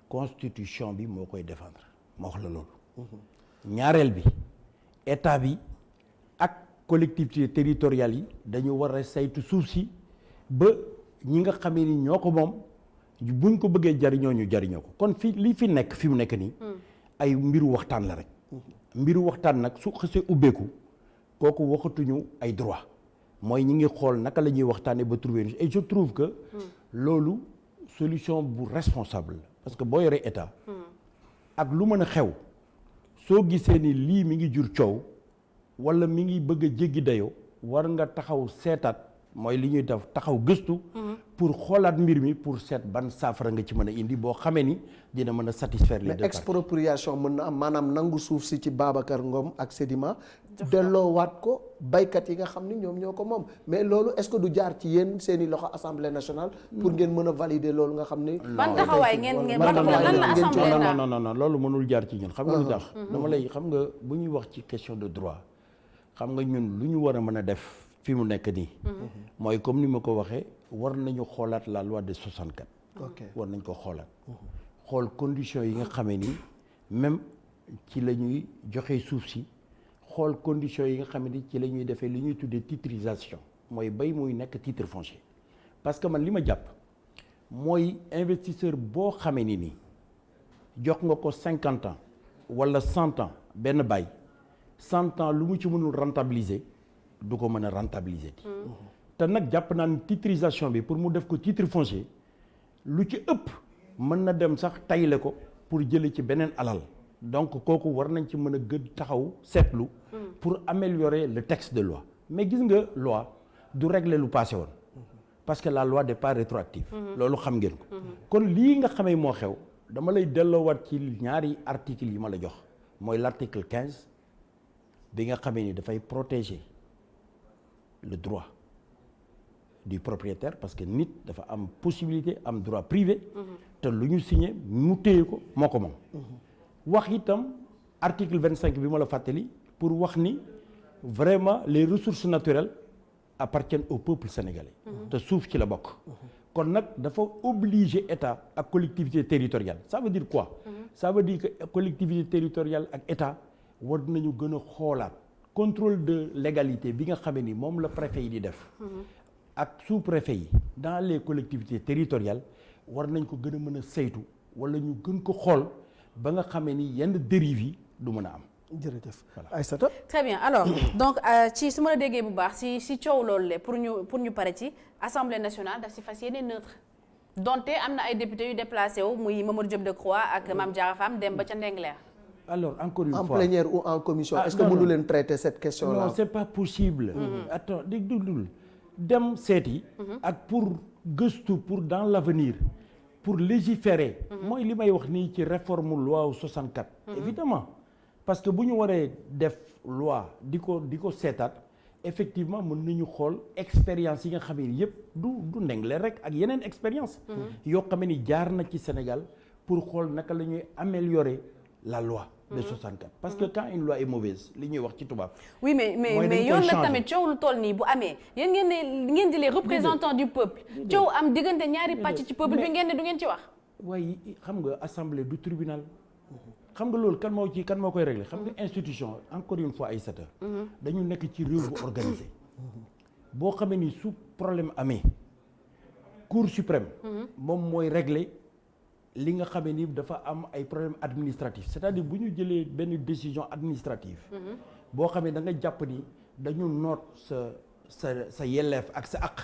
S3: constitution bi moo koy défendre ma wax la loolu ñaareel bi état bi ak collectivité territoriales yi dañu war a saytu suuf si ba ñi nga xamee ni ñoo ko moom buñ ko bëggee jariñoo ñu jariñoo ko kon fii li fi nekk fi mu nekk nii ay mbiru waxtaan la rek mbiru waxtaan nag su xësee ubbeeku kooku waxatuñu ay droit mooy ñi ngi xool naka la ñuy waxtaanee ba trouver et je trouve que loolu solution bu responsable la parce que boo yoree état ak lu mën a xew soo gisee ni lii mi ngi jur coow wala mi ngi bëgg a jéggi dayoo war nga taxaw seetaat mooy li ñuy def taxaw gëstu pour xoolaat mbir mi pour seet ban saafara nga ci mën a indi boo xamee ni dina mën a satisfaire les deux parties.
S2: expropriation mën na am maanaam nangu suuf si ci Babacar Ngom ak Sedima delloowaat ko baykat yi nga xam ni ñoom ñoo ko moom mais loolu est-ce que du jaar ci yéen seeni loxo assemblée nationale pour ngeen mën a valider loolu nga xam ni
S1: ban taxawaay ngeen lan la assemblée
S3: non loolu mënul jaar ci ñun xam nga lu tax dama lay xam nga bu ñuy wax ci question de droit xam nga ñun lu ñu war a mën a def fi mu nekk nii. mooy comme ni ma ko waxee war nañu xoolaat la loi de 64. war nañ ko xoolaat. xool conditions yi nga xamee ni même ci la ñuy joxe suuf si xool conditions yi nga xam ni ci la ñuy defee li ñuy tuddee titrisation mooy bay muy nekk titre foncier. parce que man li ma jàpp mooy investisseur boo xamee ni nii jox nga ko 50 ans wala 100 ans benn bay 100 ans lu mu ci mënul rentabiliser du ko mën a rentabiliser. te nag jàpp naa ne titrisation bi pour mu def ko titre foncier lu ci ëpp mën na dem sax tayle ko pour jële ci beneen alal donc kooku war nañ ci mën a gën taxaw seetlu pour améliorer le texte de loi mais gis nga loi du régler lu passé woon parce que la loi n'est pas rétroactive loolu xam ngeen ko kon lii nga xamee moo xew dama lay delloowaat ci ñaari article yi ma la jox mooy l'article 15 bi nga xamee ni dafay protéger le droit du propriétaire parce que nit dafa am possibilité am droit privé te lu ñu signé mu téye ko moo ko moom wax itam article 25 bi ma la fàttali pour wax ni vraiment les ressources naturelles appartiennent au peuple sénégalais te suuf ci la bokk kon nag dafa obliger état ak collectivité territoriale ça veut dire quoi ça veut dire que collectivité territoriale ak état war nañu gën a xoolaat contrôle de légalité bi nga xamee ni moom la préfet yi di def ak sous-préfet yi dans les collectivités territoriales war nañ ko gën a mën a saytu wala ñu gën ko xool ba nga xamee ni yenn dérives yi du mën a am.
S2: jërëjëf Aïssata.
S1: très bien alors donc ci su ma la déggee bu baax si coow loolu le pour ñu pare ci assemblée nationale daf si fas yéene neutre donte am na ay députés yu déplacé wu muy Mamadou Diop Decroix ak Mame Diarra Fam dem ba ca Ndingler.
S3: alors encore une fois
S2: en plénière ou en commission. est-ce que mënu leen traiter cette question là.
S3: non c'est pas possible. attends déglu dem seeti. ak pour gëstu pour dans l'avenir pour légiférer. mooy li may wax nii ci réforme loi 64. évidemment parce que bu ñu waree def loi di ko seetaat effectivement mën nañu xool expérience yi nga xam ne yëpp du Ndingler rek ak yeneen expérience yoo xam ni jaar na ci Sénégal pour xool naka la ñuy améliorer la loi de 64 parce que quand une loi est mauvaise li ñuy wax ci tubaab.
S1: oui mais yoon la tamit coow lu toll nii bu amee yéen ngeen di les représentants du peuple coow am diggante ñaari pàcc ci peuple bi ngeen ne du ngeen ci wax.
S3: waaye xam nga assemblée du tribunal. xam nga loolu kan moo koy régler xam nga institution encore une fois Aïssata dañu nekk ci réew bu organisé boo xamee ni su problème amee cour suprême moom mooy régler li nga xamee ni dafa am ay problème administratif c'est-à-dire bu ñu jëlee benn décision administrative boo xamee da nga jàpp ni dañu noot sa yelleef ak sa àq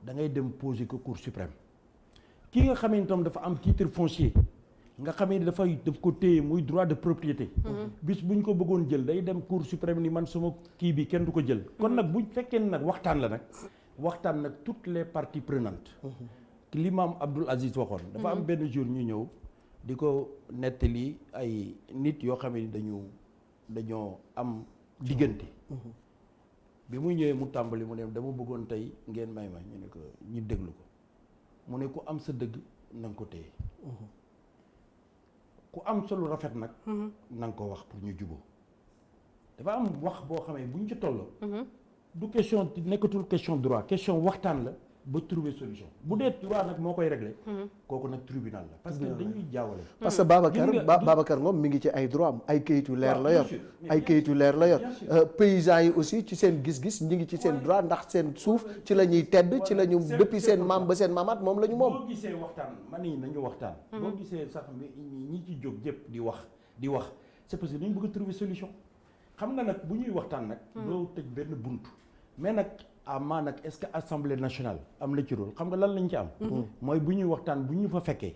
S3: da ngay dem poser ko cour suprême ki nga xamee ni tam dafa am titre foncier nga xamee ni daf ko téye muy droit de propriété bis bu ñu ko bëggoon jël day dem cour suprême ni man sama kii bi kenn du ko jël kon nag bu fekkee nag waxtaan nag toutes les parties prenantes l'imam Abdoul Aziz waxoon dafa am benn jour ñu ñëw di ko nettali ay nit yoo xam ne dañoo am diggante bi mu ñëwee mu tàmbali mu ne dama bëggoon tey ngeen may ma ñu ne ko ñu déglu ko mu ne ku am sa dëgg na nga ko téye ku am solo rafet nag na nga ko wax pour ñu juboo dafa am wax boo xamee bu ñu ci tolloo du question nekkatul question droit question waxtaan la ba trouver solution bu dee droit nag moo koy régler kooku nag tribunal la parce que dañuy jaawale
S2: parce que Babacar Ngom mi ngi ci ay droit am ay kayit yu leer la yor paysans yi aussi ci seen gis-gis ñi ngi ci seen droit ndax seen suuf ci la ñuy tedd ci la ñu depuis seen maam ba seen maamaat moom la ñu moom
S3: boo gisee waxtaan man ni nañu waxtaan boo gisee sax ñi ci jóg jëpp di wax c'est parce que dañu bëgg a trouver solution xam nga nag bu ñuy waxtaan nag doo tëj benn bunt mais nag amaa nag est-ce que assemblée nationale am na ci rôle xam nga lan lañ ci am mooy bu ñuy waxtaan bu ñu fa fekkee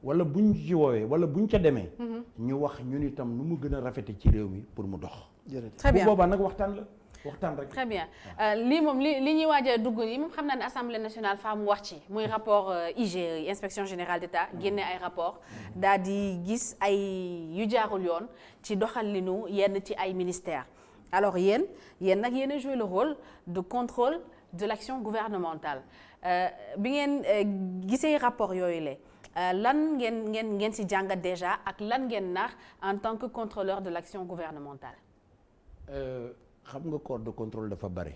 S3: wala bu ñu ci woowee wala bu ñu ca demee ñu wax ñun itam nu mu gën a rafete ci réew mi pour mu dox
S1: très bien
S3: bu boobaa nag waxtaan rek
S1: très bien lii moom li ñuy waaj a dugg yi moom xam naa ne assemblée nationale faa mu wax ci muy rapport IGE inspection générale d'État génne ay rapport daal di gis ay yu jaarul yoon ci doxalinu yenn ci ay ministères alors yéen nag yéen a joué le rôle de contrôle de l'action gouvernementale bi ngeen gisee rapport yooyu la lan ngeen ci jàngat déjà ak lan ngeen nar en tant que contrôleur de l'action gouvernementale
S3: xam nga corps de contrôle dafa bare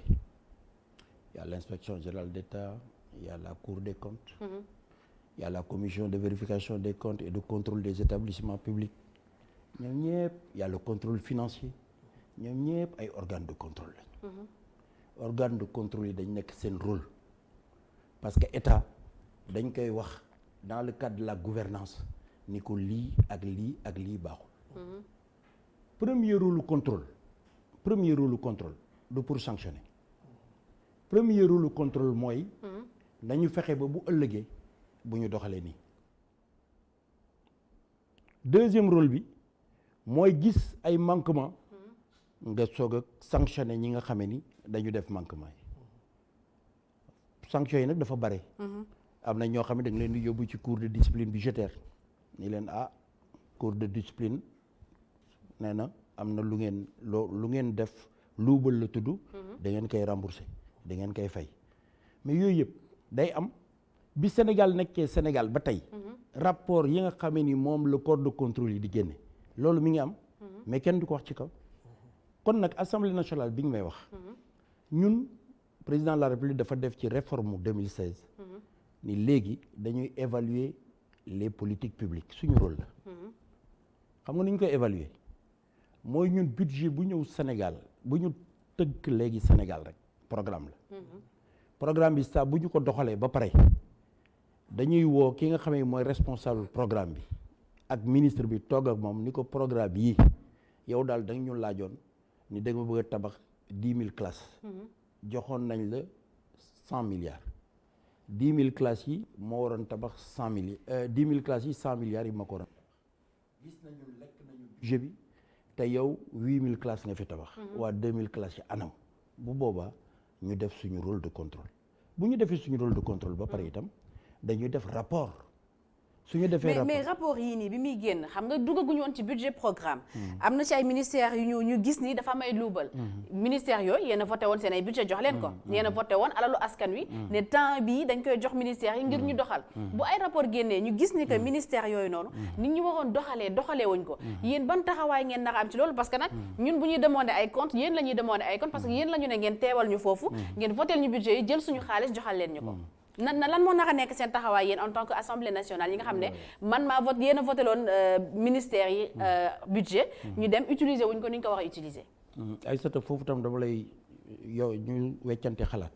S3: il y a l'inspection générale d'État, il y a la Cour des comptes, il y a la commission de vérification des comptes et de contrôle des établissements publics. ñoom ñëpp il y a le contrôle financier ñoom ñëpp ay organes de contrôle lañ. organes de contrôle yi dañ nekk seen rôle parce que état dañ koy wax dans le cadre de la gouvernance ni ko lii ak lii ak lii baaxul. premier rôle contrôle du pour sanctionner. premier rôle contrôle mooy. nañu fexe ba bu ëllëgee bu ñu doxalee nii. deuxième rôle bi mooy gis ay manquements nga soog a sanctionner ñi nga xamee ni dañu def manquement yi. sanctions yi nag dafa bare. am na ñoo xam ne da nga leen di yóbbu ci cour de discipline budgétaire ni leen cour de discipline nee na am na lu ngeen def luubal la tudd. da ngeen koy rembourser da ngeen koy fay mais yooyu yëpp day am bi Sénégal nekkee Sénégal ba tey. rapport yi nga xamee ni moom le corps de contrôle yi di génne loolu mi ngi am. mais kenn du ko wax ci kaw. kon nag assemblée nationale bi nga may wax. ñun président de la république dafa def ci réforme 2016. ni léegi dañuy évaluer les politiques publiques suñu rôle la. xam nga ni ñu koy évaluer mooy ñun budget bu ñëw Sénégal bu ñu tëgg léegi Sénégal rek programme la. programme bi saa bu ñu ko doxalee ba pare dañuy woo ki nga xamee mooy responsable programme bi ak ministre bi toog ak moom ni ko programme yi yow daal da ñu laajoon ni da nga bëgg a tabax 10 000 classes. joxoon nañ la 100 milliards. 10 000 classes yi moo waroon tabax 100 milliards 10 000 classes yi 100 milliards yi ma ko waroon. gis nañu lekk nañu budget bi te yow 8 000 classes nga fi tabax. waa 2 000 classes yi anam. bu boobaa ñu def suñu rôle de contrôle bu ñu defee suñu rôle de contrôle ba pare itam dañuy def rapport. suñu defee rapport
S1: mais rapport yii nii bi muy génn xam nga duggaguñu woon ci budget programme. am na ci ay ministères yu ñu gis ni dafa am ay luubal. ministères yooyu yéen a voté woon seen ay budget jox leen ko. yéen a voté woon alalu askan wi. ne temps bii dañ koy jox ministères yi ngir ñu doxal. bu ay rapport génnee ñu gis ni que ministères yooyu noonu. nit ñu waroon doxalee wuñ ko. yéen ban taxawaay ngeen nar a am ci loolu parce que nag ñun bu ñuy demandé ay comptes yéen la ñuy demandé ay comptes parce que yéen la ñu ne ngeen teewal ñu foofu. ngeen voté ñu budget yi jël suñu xaalis joxal leen ñu ko. lan moo naka nekk seen taxawaay yéen en tant que assemblée nationale yi nga xam ne man maa vote yéen a voté loon ministère yi budget ñu dem utiliser wuñ ko ni ñu ko war a utiliser.
S3: Aïssata foofu tam dama lay yow ñu weccante xalaat.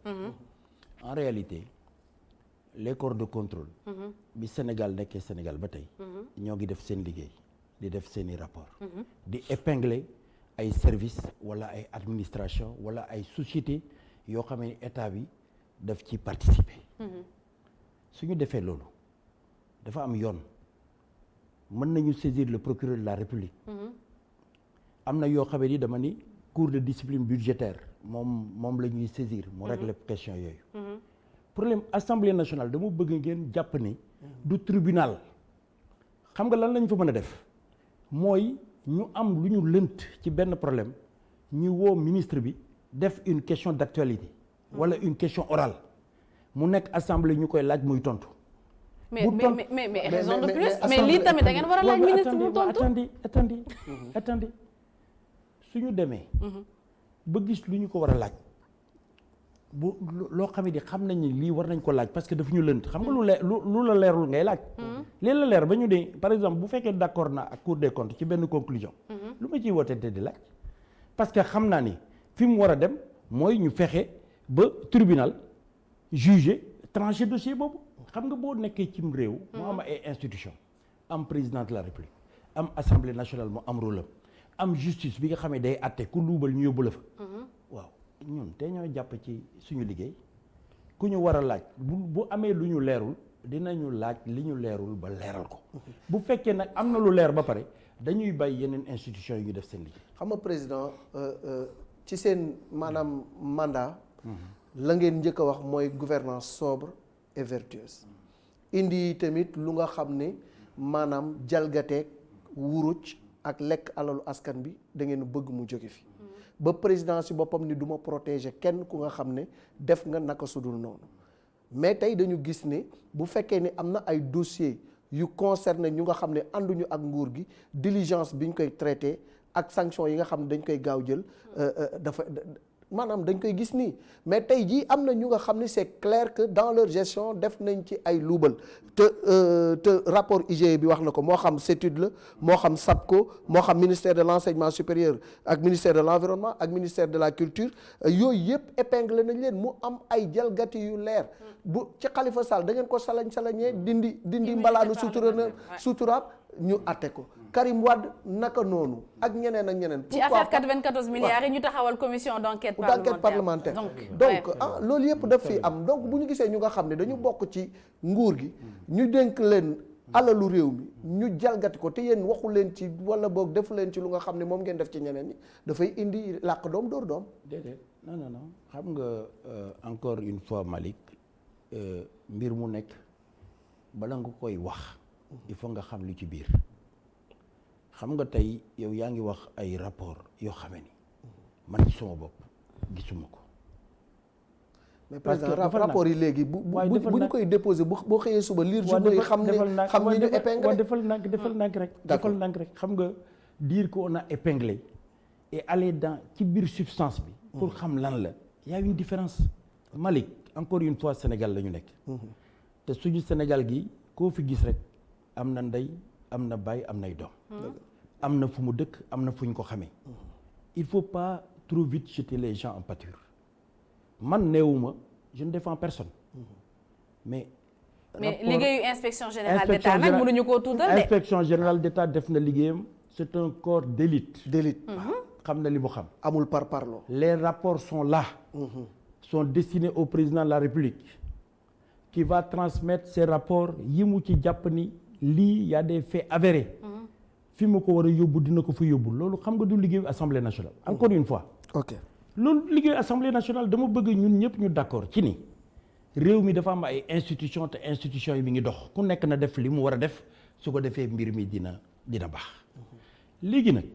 S3: En réalité les corps de contrôle. bi Sénégal nekkee Sénégal ba tey. ñoo ngi def seen liggéey di def seen i rapport di épingler ay services wala ay administration wala ay sociétés yoo xam ne état bi daf ci participer. su ñu defee loolu dafa am yoon mën nañu saisir le procureur de la République. am na yoo xamee ni dama ni cour de discipline budgétaire moom la ñuy saisir. mu régler question yooyu. problème assemblée nationale dama bëgg ngeen jàpp ni du tribunal xam nga lan lañ fa mën a def mooy ñu am lu ñu lënt ci benn problème ñu woo ministre bi def une question d'actualité. wala une question orale. mu nekk assemblée ñu koy laaj muy tontu.
S1: mais raison de plus mais lii tamit da ngeen war a laaj ministre mu tontu.
S3: attendez suñu demee. ba gis lu ñu ko war a laaj. bu loo xam ne xam nañ ni lii war nañ ko laaj parce que dafa ñu lënt xam nga lu la leerul ngay laaj. lii la leer ba ñu dee par exemple bu fekkee d'accord naa ak Cour des comptes ci benn conclusion. lu ma ciy wootante di laaj. parce que xam naa ni fi mu war a dem mooy ñu fexe ba tribunal. juger trancher dossier boobu xam nga boo nekkee cim réew mu am ay institution am président de la république am assemblée nationale mu am rôle am justice bi nga xam ne day àtte ku luubal ñu yóbbu la fa waaw ñun te ñoo jàpp ci suñu liggéey ku ñu war a laaj bu amee lu ñu leerul dinañu laaj li ñu leerul ba leeral ko bu fekkee nag am na lu leer ba pare dañuy bàyyi yeneen institution yi ñu def seen liggéey.
S2: xam nga président ci seen maanaam mandat la ngeen njëkk a wax mooy gouvernance sobre et vertueuse indi tamit lu nga xam ne maanaam jalgateeg wuruj ak lekk alalu askan bi da ngeen bëgg mu jóge fi ba président si boppam ni du ma protéger kenn ku nga xam ne def nga naka sudul noonu mais tey dañu gis ne bu fekkee ne am na ay dossiers yu concerné ñu nga xam ne ànduñu ak nguur gi diligence bi ñu koy traité ak sanction yi nga xam ne dañ koy gaaw jël dafa maanaam dañ koy gis nii mais tey jii am na ñu nga xam ni c'est clair que dans leur gestion def nañ ci ay luubal te rapport IGE bi wax na ko moo xam CETUD la moo xam SAPCO moo xam ministère de l'enseignement supérieur ak ministère de l'environnement ak ministère de la culture yooyu yëpp épinglé nañ leen mu am ay jalgati yu leer bu ci Khalifa Sall da ngeen ko salañee dindi mbalaanu suturaam ñu atte ko Karim Wade naka noonu ak ñeneen
S1: ci affaire 94 milliards yi ñu taxawal commission d'enquête parlementaire
S2: donc loolu yëpp daf fi am donc bu ñu gisee ñu nga xam ne dañu bokk ci nguur gi ñu dénk leen alalu réew mi ñu jalgati ko te yéen waxu leen ci wala boog defu leen ci lu nga xam ne moom ngeen def ci ñeneen ñi dafay indi làq doom dóor doom.
S3: déedéet non xam nga encore une fois Malick mbir mu nekk bala nga koy wax il faut nga xam lu ci biir xam nga tey yow yaa ngi wax ay rapport yoo xamee ni man ci sama bopp gisuma ko.
S2: mais président rapport yi léegi bu ñu koy déposé boo xëyee suba lire journaux yi xam ni ñu épinglé
S3: defal nànk rek xam nga dire qu'on a épinglé et aller dans ci biir substance bi pour xam lan la y a une différence. Malick encore une fois Sénégal la ñu nekk te suñu Sénégal gi koo fi gis rek am na ndey am na baay am nay doom am na fu mu dëkk am na fu ñu ko xamee il faut pas trop vite jeter les gens en pâture man neewuma je ne défends personne mais
S1: liggéeyu inspection générale d'État nag mënuñu koo tuutal de.
S3: inspection générale d'État def na liggéeyam c'est un corps d'élite xam na li mu xam
S2: amul par parlo
S3: les rapports sont là sont destinés au président de la République qui va transmettre ces rapports yi mu ci jàpp ni lii y a des faits avérés fi mu ko war a yóbbu dina ko fa yóbbu loolu xam nga du liggéeyu assemblée nationale encore une fois
S2: ok
S3: loolu liggéeyu assemblée nationale dama bëgg ñun ñëpp ñu d'accord ci ni réew mi dafa am ay institution te institution yi mi ngi dox ku nekk na def li mu war a def su ko defee mbir mi dina baax léegi nag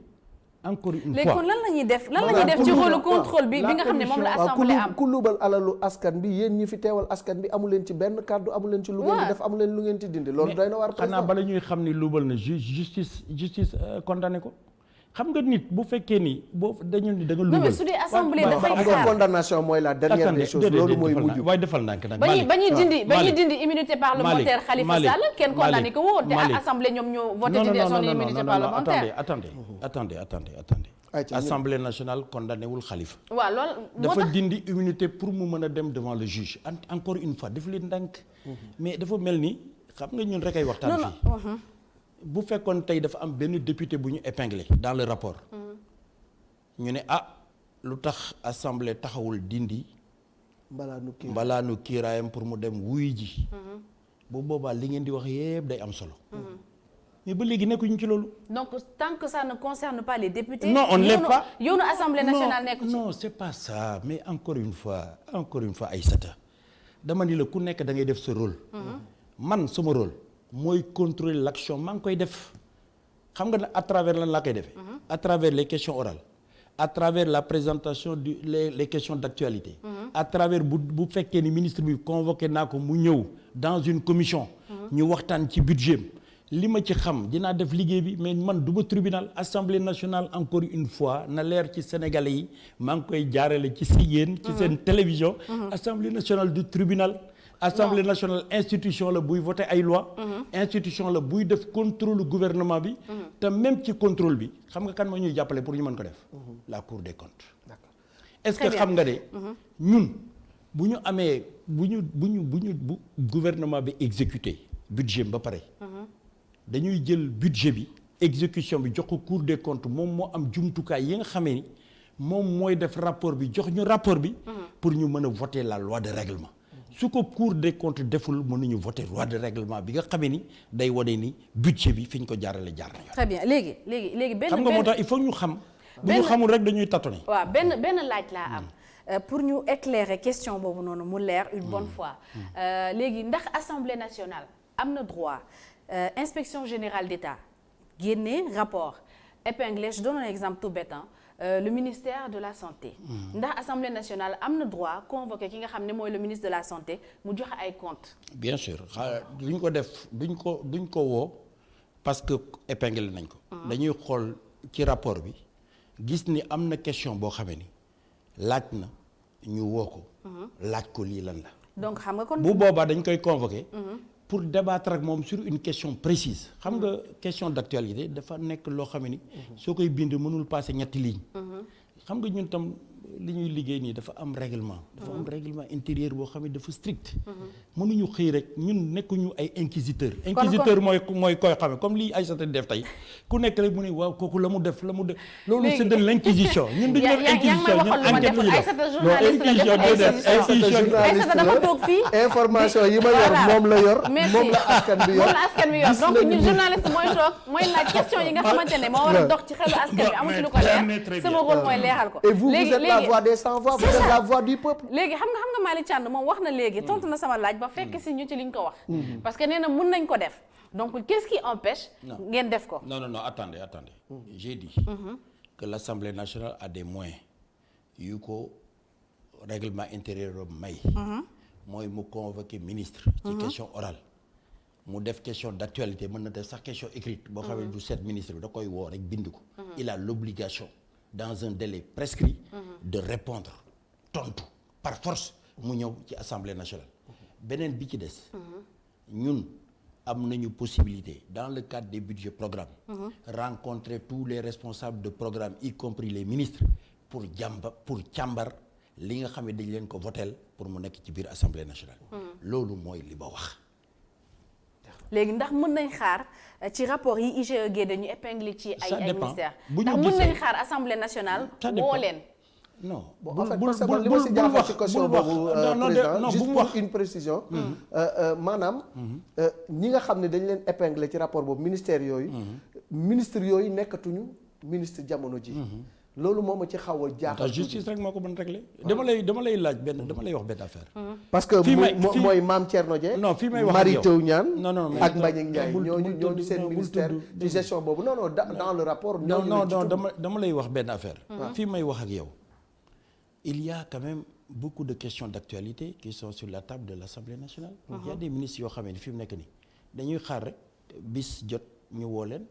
S3: encore une fois
S1: léegi kon lan la ñuy def ci rôle contrôle bi nga xam ne moom la assemblée am
S2: ku luubal alalu askan bi yéen ñi fi teewal askan bi amu leen ci benn kàddu amu leen ci lu ngeen di def amu leen lu ngeen ci dindi loolu doy na war
S3: xanaa bala ñuy xam ni luubal na justice condamné ko xam nga nit bu fekkee ni boo dañu ni da nga luubal.
S1: mais su dee assemblée dafay xaar
S2: condamnation mooy la dernière des choses loolu mooy mujj.
S3: waaye defal ndànk nag.
S1: ba ñuy dindi immunité parlementaire Khalifa Sall kenn condamné ko woon te assemblée ñoom ñoo voté ci son immunité parlementaire.
S3: attendez assemblée nationale condamné wul Khalifa.
S1: waaw loolu moo
S3: dafa
S1: tax
S3: dindi immunité pour mu mën a dem devant le juge encore une fois def leen ndànk. mais dafa mel ni xam nga ñun rek ay waxtaan fii. bu fekkoon tey dafa am benn député bu ñu épinglé dans le rapport ñu ne lu tax assemblée taxawul dindi mbalaanu kiiraayam pour mu dem wuy ji bu boobaa li ngeen di wax yépp day am solo mais ba léegi nekkuñu ci loolu
S1: donc tant que ça ne concerne pas les députés
S3: non on ne l'est pas
S1: yoonu assemblée nationale nekku ci
S3: non c'est pas ça mais encore une fois Aïssata dama ni la ku nekk da ngay def sa rôle man sama rôle mooy contrôler l'action maa ngi koy def xam nga à travers lan laa koy defee à travers les questions orales à travers la présentation les questions d'actualité à travers bu fekkee ni ministre bi convoqué naa ko mu ñëw dans une commission ñu waxtaan ci budget li ma ci xam dinaa def liggéey bi mais man du ma tribunal assemblée nationale encore une fois na leer ci sénégalais yi maa ngi koy jaarale ci si yéen ci seen télévision assemblée nationale du tribunal assemblée nationale institution la buy voter ay loi institution la buy def contrôle gouvernement bi te même ci contrôle bi xam nga kan moo ñuy jàppale pour ñu mën ko def la cour des comptes est-ce que xam nga de ñun bu ñu amee bu gouvernement bi exécuté budget ba pare dañuy jël budget bi exécution bi jox ko cour des comptes moom moo am jumtukaay yi nga xamee ni moom mooy def rapport bi jox ñu rapport bi pour ñu mën a voter la loi de règlement su ko cour des comptes deful mënuñu voter loi de règlement bi nga xamee ni day wane ni budget bi fi ñu ko jaarale jaar na yoon.
S1: très bien léegi benn
S3: xam nga moo tax il faut ñu xam. bu ñu xamul rek dañuy tâtonner.
S1: waaw benn laaj laa am. pour ñu éclairer question boobu noonu mu leer une bonne fois. léegi ndax assemblée nationale am na droit inspection générale d'État génne rapport épinglé je donne un exemple tout bête le ministère de la santé ndax assemblée nationale am na droit convoquer ki nga xam ne mooy le ministre de la santé mu joxe ay comptes.
S3: bien sûr duñ ko def duñ ko woo parce que épinglé nañ ko. dañuy xool ci rapport bi gis ni am na question boo xamee ni laaj na ñu woo ko. laaj ko lii lan la.
S1: donc xam nga kon
S3: bu boobaa dañ koy convoquer. pour débattre ak moom sur une question précise. xam nga question d'actualité dafa nekk loo xam ni. soo koy bind mënul passer ñetti lignes. xam nga ñun tam li ñuy liggéey nii dafa am règlement. dafa am règlement intérieur boo xam ne dafa strict. mënuñu xëy rek ñun nekkuñu ay inquisiteur. inquisiteur mooy koy xame comme lii Aïssata def tey ku nekk rek mu ne waaw kooku la mu def. loolu c'est de l'inquisition. ñun duñu def inquisition ñun enquête la ñu def.
S1: Aïssata dafa toog fii.
S2: information yi ma yor moom la yor. moom la askan bi yor
S1: donc ñun journaliste mooy toog mooy laaj question yi nga xamante ne moo war a dox ci xelu askan bi amu ci lu ko leer sama rôle mooy leeral ko.
S2: et vous êtes la voix des sans voix, vous êtes la voix du peuple.
S1: léegi xam nga Malick Thiandoum moom wax na léegi tontu na sama laaj ba fekk si ñu ci liñ ko wax. parce que nee na mën nañ ko def donc qu'est-ce qui empêche. ngeen def ko.
S3: non attendez. J'ai dit que l'Assemblée nationale a des moyens yu ko règlement intérieur may. mooy mu convoquer ministre. ci question orale. mu def question d'actualité mën na def sax question écrite. boo xam ne du seet ministre bi da koy woo rek bind ko. il a l'obligation dans un délai prescrit de répondre tontu par force mu ñëw ci Assemblée nationale. beneen bi ci des. ñun am nañu possibilité dans le cadre des budgets programmes. rencontrer tous les responsables de programme y compris les ministres pour càmbar li nga xam ne dañ leen ko voteel pour mu nekk ci biir Assemblée nationale. loolu mooy li ba wax.
S1: léegi ndax mën nañ xaar ci rapport yi IGE génne ñu épinglé ci ay ministères
S3: bu
S1: ndax
S3: ñu
S1: mën
S3: gisee
S1: nañ xaar Assemblée nationale woo leen.
S2: non en fait parce que li ma si jaaxal ci question boobu président juste pour une précision maanaam ñi nga xam ne dañ leen épinglé ci rapport boobu ministère yooyu ministre yooyu nekkatuñu ministre jamono ji loolu moo ma ci xaw a jaaxal.
S3: justice rek moo ko mën régler. dama lay laaj dama lay wax benn affaire.
S2: parce que mooy Mame Thierno Dieng.
S3: non fii may wax
S2: Mary Teuw Niane.
S3: non
S2: ak Mbagnick Ndiaye ñooñu seen ministère ci gestion boobu non dans le rapport.
S3: non dama lay wax benn affaire. fii may wax ak yow. il y a quand même beaucoup de questions d'actualité qui sont sur la table de l'Assemblée nationale. Il y a des ministres yoo xam ne fi mu nekk nii dañuy xaar rek bis jot ñu woo leen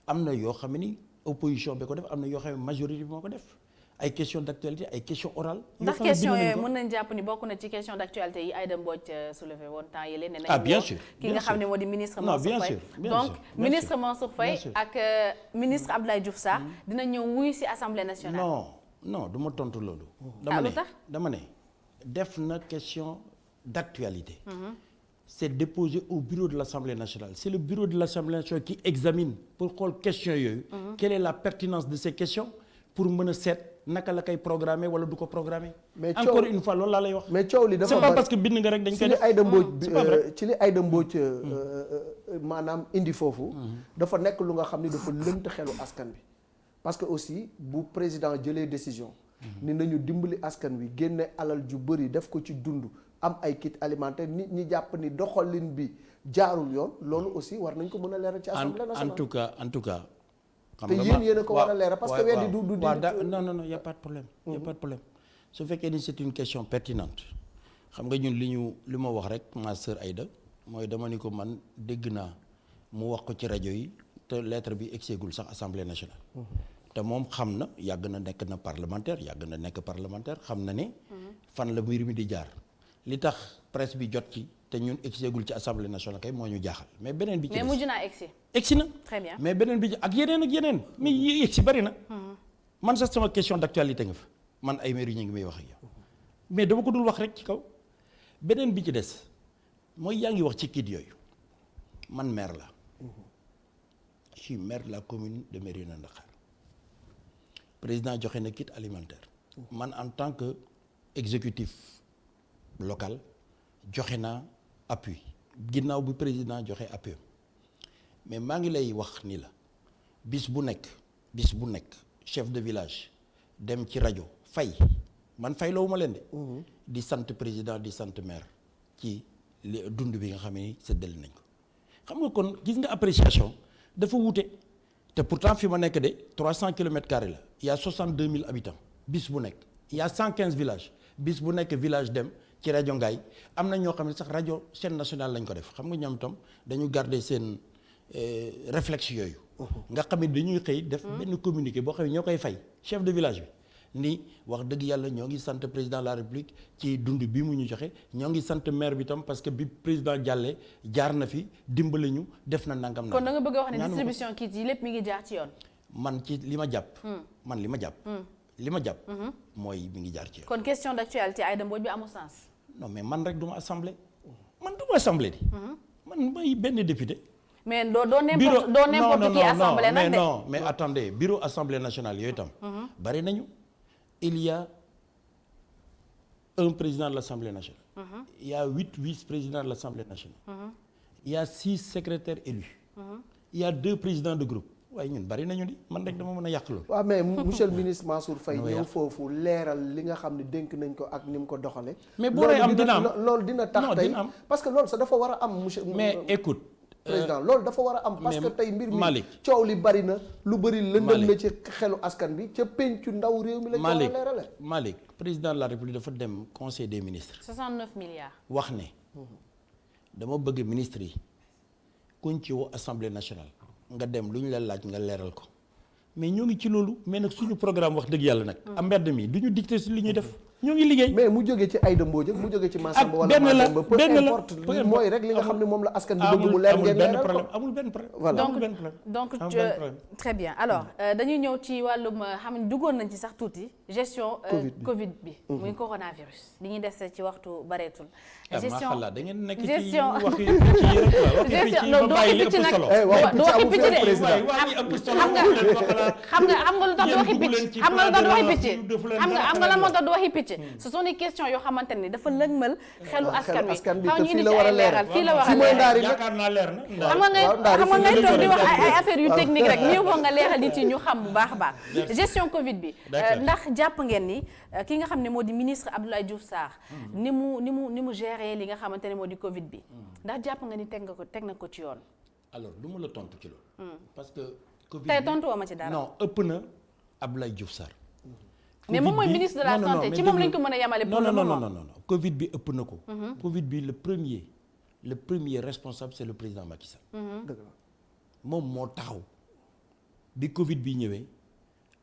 S3: am na yoo xam ni. opposition bi ko def am na yoo xam ne majorité bi moo ko def ay question d'actualité ay question orale.
S1: ndax question yooyu mën nañ jàpp ni bokk na ci question d'actualité yi Aïda Mbodj soulevé woon temps yële ne nañu
S3: bien sûr
S1: ki nga xam ne moo di ministre Mansour Faye donc ministre Mansour Faye ak ministre Abdoulaye Diouf Sarr dina ñëw wuy ci Assemblée nationale.
S3: non du ma tontu loolu. dama ne def na question d'actualité. C'est déposé au bureau de l'Assemblée nationale. C'est le bureau de l'Assemblée nationale qui examine pour xool questions yooyu. Quelle est la pertinence de ces questions pour mën a seet naka la koy programmer wala du ko programmer. mais encore une fois loolu laa lay wax.
S2: mais coow li dafa
S3: c'est pas parce que bind nga rek dañ koy def.
S2: ci li Aïda Mbodj maanaam indi foofu. dafa nekk lu nga xam ni dafa lënt xelu askan bi. parce que aussi bu président jëlee décision. ni nañu dimbali askan wi génne alal ju bëri def ko ci dund. am ay kit alimentaire nit ñi jàpp ni doxalin bi jaarul yoon loolu aussi war nañ ko mën a leeral ci Assemblée nationale.
S3: en tout cas.
S2: xam nga yéen a ko war a leeral parce que weddi du
S3: non y a pas de problème. y a pas de problème su fekkee ni c'est une question pertinente xam nga ñun li ma wax rek ma sœur Aïda mooy dama ni ko man dégg naa mu wax ko ci rajo yi te lettre bi egseegul sax Assemblée nationale. te moom xam na yàgg na nekk parlementaire xam na ne. fan la mbir mi di jaar. li tax presse bi jot ci te ñun egseegul ci Assemblée nationale kay moo ñu jaaxal mais beneen bi. ci
S1: mais mujj naa egsi.
S3: egsi na.
S1: très bien
S3: mais beneen bi ak yeneen mais yi egsi bari na. man sax sama question d'actualité nga fa man ay maire ñu ngi may wax ak yow mais dama ko dul wax rek ci kaw beneen bi ci des mooy yaa ngi wax ci kit yooyu man maire la je suis maire de la commune de Mérina Dakhar président joxe na kit alimentaire man en tant que exécutif. local joxe naa appui ginnaaw bu président joxe appui mais maa ngi lay wax ni la bis bu nekk chef de village dem ci rajo fay man fay loowu ma leen de. di sant président di sant maire ci dund bi nga xam ne séddale nañ ko xam nga kon gis nga appréciation dafa wuute te pourtant fi ma nekk de 300 kilomètres carrés la il y a 62 000 habitants bis bu nekk il y a 115 villages bis bu nekk village dem. ci rajo Ngaye am na ñoo xam ne sax rajo chaîne nationale lañ ko def xam nga ñoom itam dañu garder seen réflexe yooyu. nga xam ne dañuy xëy def benn communiqué boo xam ne ñoo koy fay chef de village bi ni wax dëgg yàlla ñoo ngi sant président de la république ci dund bi mu ñu joxe ñoo ngi sant maire bi tam parce que bi président jàllee jaar na fi dimbali ñu def na nangam.
S1: kon da nga bëgg a wax ne distribution kit yi lépp mi ngi jaar ci yoon.
S3: man ci li ma jàpp. li ma jàpp. mooy mi ngi jaar ci yoon.
S1: kon question d'actualité Aïda Mbodj bi amul sens.
S3: non mais man rek du ma assemblée. man du ma assemblée di. man may benn député.
S1: mais doo n'importe qui assemblée nag de.
S3: mais attendez bureau assemblée nationale yooyu tam. bari nañu. Il y a un président de l'Assemblée nationale. Il y a 8 vice-présidents de l'Assemblée nationale. Il y a 6 secrétaires élus. Il y a 2 présidents de groupe. waaye ñun bari nañu di man rek dama mën a yàq loolu.
S2: waaw mais monsieur le ministre Mansour Faye ñëw foofu leeral li nga xam ne dénk nañ ko ak ni mu ko doxale
S3: mais boo am dina am
S2: loolu dina tax tey parce que loolu sax dafa war a am monsieur.
S3: mais écoute.
S2: président loolu dafa war a am parce que tey mbir mi
S3: Malick
S2: coow li bari na lu bari lëndëm na ci xelu askan bi ca pencu ndaw réew mi la ñu war a leerale.
S3: Malick président de la République dafa dem conseil des ministres.
S1: 69 milliards.
S3: wax ne dama bëgg ministre yi kuñ ci woo assemblée nationale nga dem lu ñu la laaj nga leeral ko mais ñoo ngi ci loolu mais nag suñu programme wax dëgg yàlla nag. am mbedd mi du ñu dicté si li ñuy def. ñoo ngi liggéey
S2: mais mu jógee ci Aïda Mbodj mu jógee ci Massamba wala Mademba peu importe mooy rek li nga xam ne moom la askan bi bëgg mu leer ngeen leeral ko
S3: amul benn problème
S2: voilà
S1: donc très bien alors dañuy ñëw ci wàllum xam ne duggoon nañ ci sax tuuti gestion Covid bi muy coronavirus li ñuy des ci waxtu bareetul gestion
S3: da ngeen nekk
S1: gestion
S3: waxi
S1: gestion non du waxi picc nag du waxi picc de xam nga lu tax du waxi picc xam nga lu tax du waxi picc xam nga lan moo tax du waxi picc ce sont des questions yoo xamante ni dafa lëgmal xelu askan wi xaw ñu indi ci ay leeral fii la war a leeral
S3: yaakaar naa leer na
S1: xam nga ngay toog di wax ay affaires yu technique rek mieux vaut nga leeral nit yi ñu xam bu baax a baax gestion Covid bi ndax jàpp ngeen ni ki nga xam ne moo di ministre Abdoulaye Diouf Sarr ni mu gérer li nga xamante ne moo di Covid bi ndax jàpp nga ni teg na ko ci yoon.
S3: alors du ma la tontu ci loolu. parce que Covid
S1: tey tontu woo ma ci dara.
S3: non ëpp na Abdoulaye Diouf Sarr.
S1: mais moom mooy ministre de la santé ci moom lañ ko mën a yemale pour le moment.
S3: non Covid bi ëpp na ko. Covid bi le premier responsable c'est le président Macky Sall.
S2: dëgg la
S3: moom moo taxaw bi Covid bi ñëwee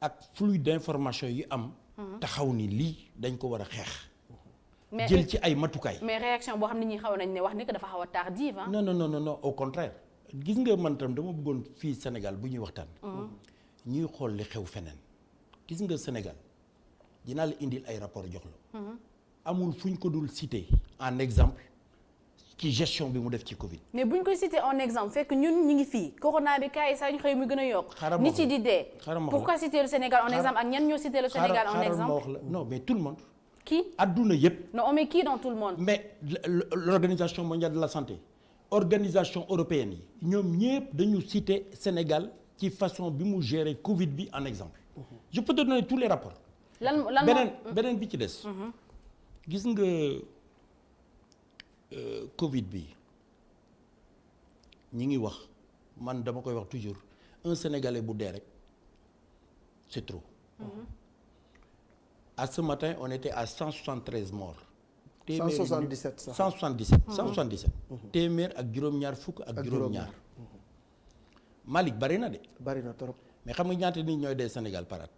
S3: ak flux d'information yi am. taxaw ni lii dañ ko war a xeex.
S1: mais
S3: jël ci ay matukaay.
S1: mais réaction boo xam ne ñi xaw nañ ne wax ni que dafa xaw a tardive ah.
S3: non au contraire gis nga man tam dama bëggoon fii Sénégal bu ñuy waxtaan. ñuy xool li xew feneen gis nga Sénégal. dinaa la indil ay rapport jox la. amul fu ñu ko dul cité en exemple ci gestion bi mu def ci Covid.
S1: mais bu ñu koy cité en exemple fekk ñun ñu ngi fii corona bi kaay saa ñu xëy mu gën a yokk. nit yi di dee. pourquoi citer le Sénégal en exemple ak ñan ñoo citer le Sénégal en exemple.
S3: non mais tout le monde.
S1: qui
S3: adduna yëpp.
S1: non mais qui dans tout le monde.
S3: mais l'organisation mondiale de la santé organisation européenne yi ñoom ñëpp dañu citer Sénégal ci façon bi mu gérer Covid bi en exemple. je peux te donner tous les rapports. beneen bi ci des. gis nga Covid bi ñi ngi wax man dama koy wax toujours un Sénégalais bu dee rek c'est trop. À ce matin on était à 173 morts.
S2: 177 sax
S3: 177. téeméer ak juróom-ñaar fukk ak juróom-ñaar. Malick bari na de.
S2: bari na trop.
S3: mais xam nga ñaata nit ñooy dee Sénégal par at.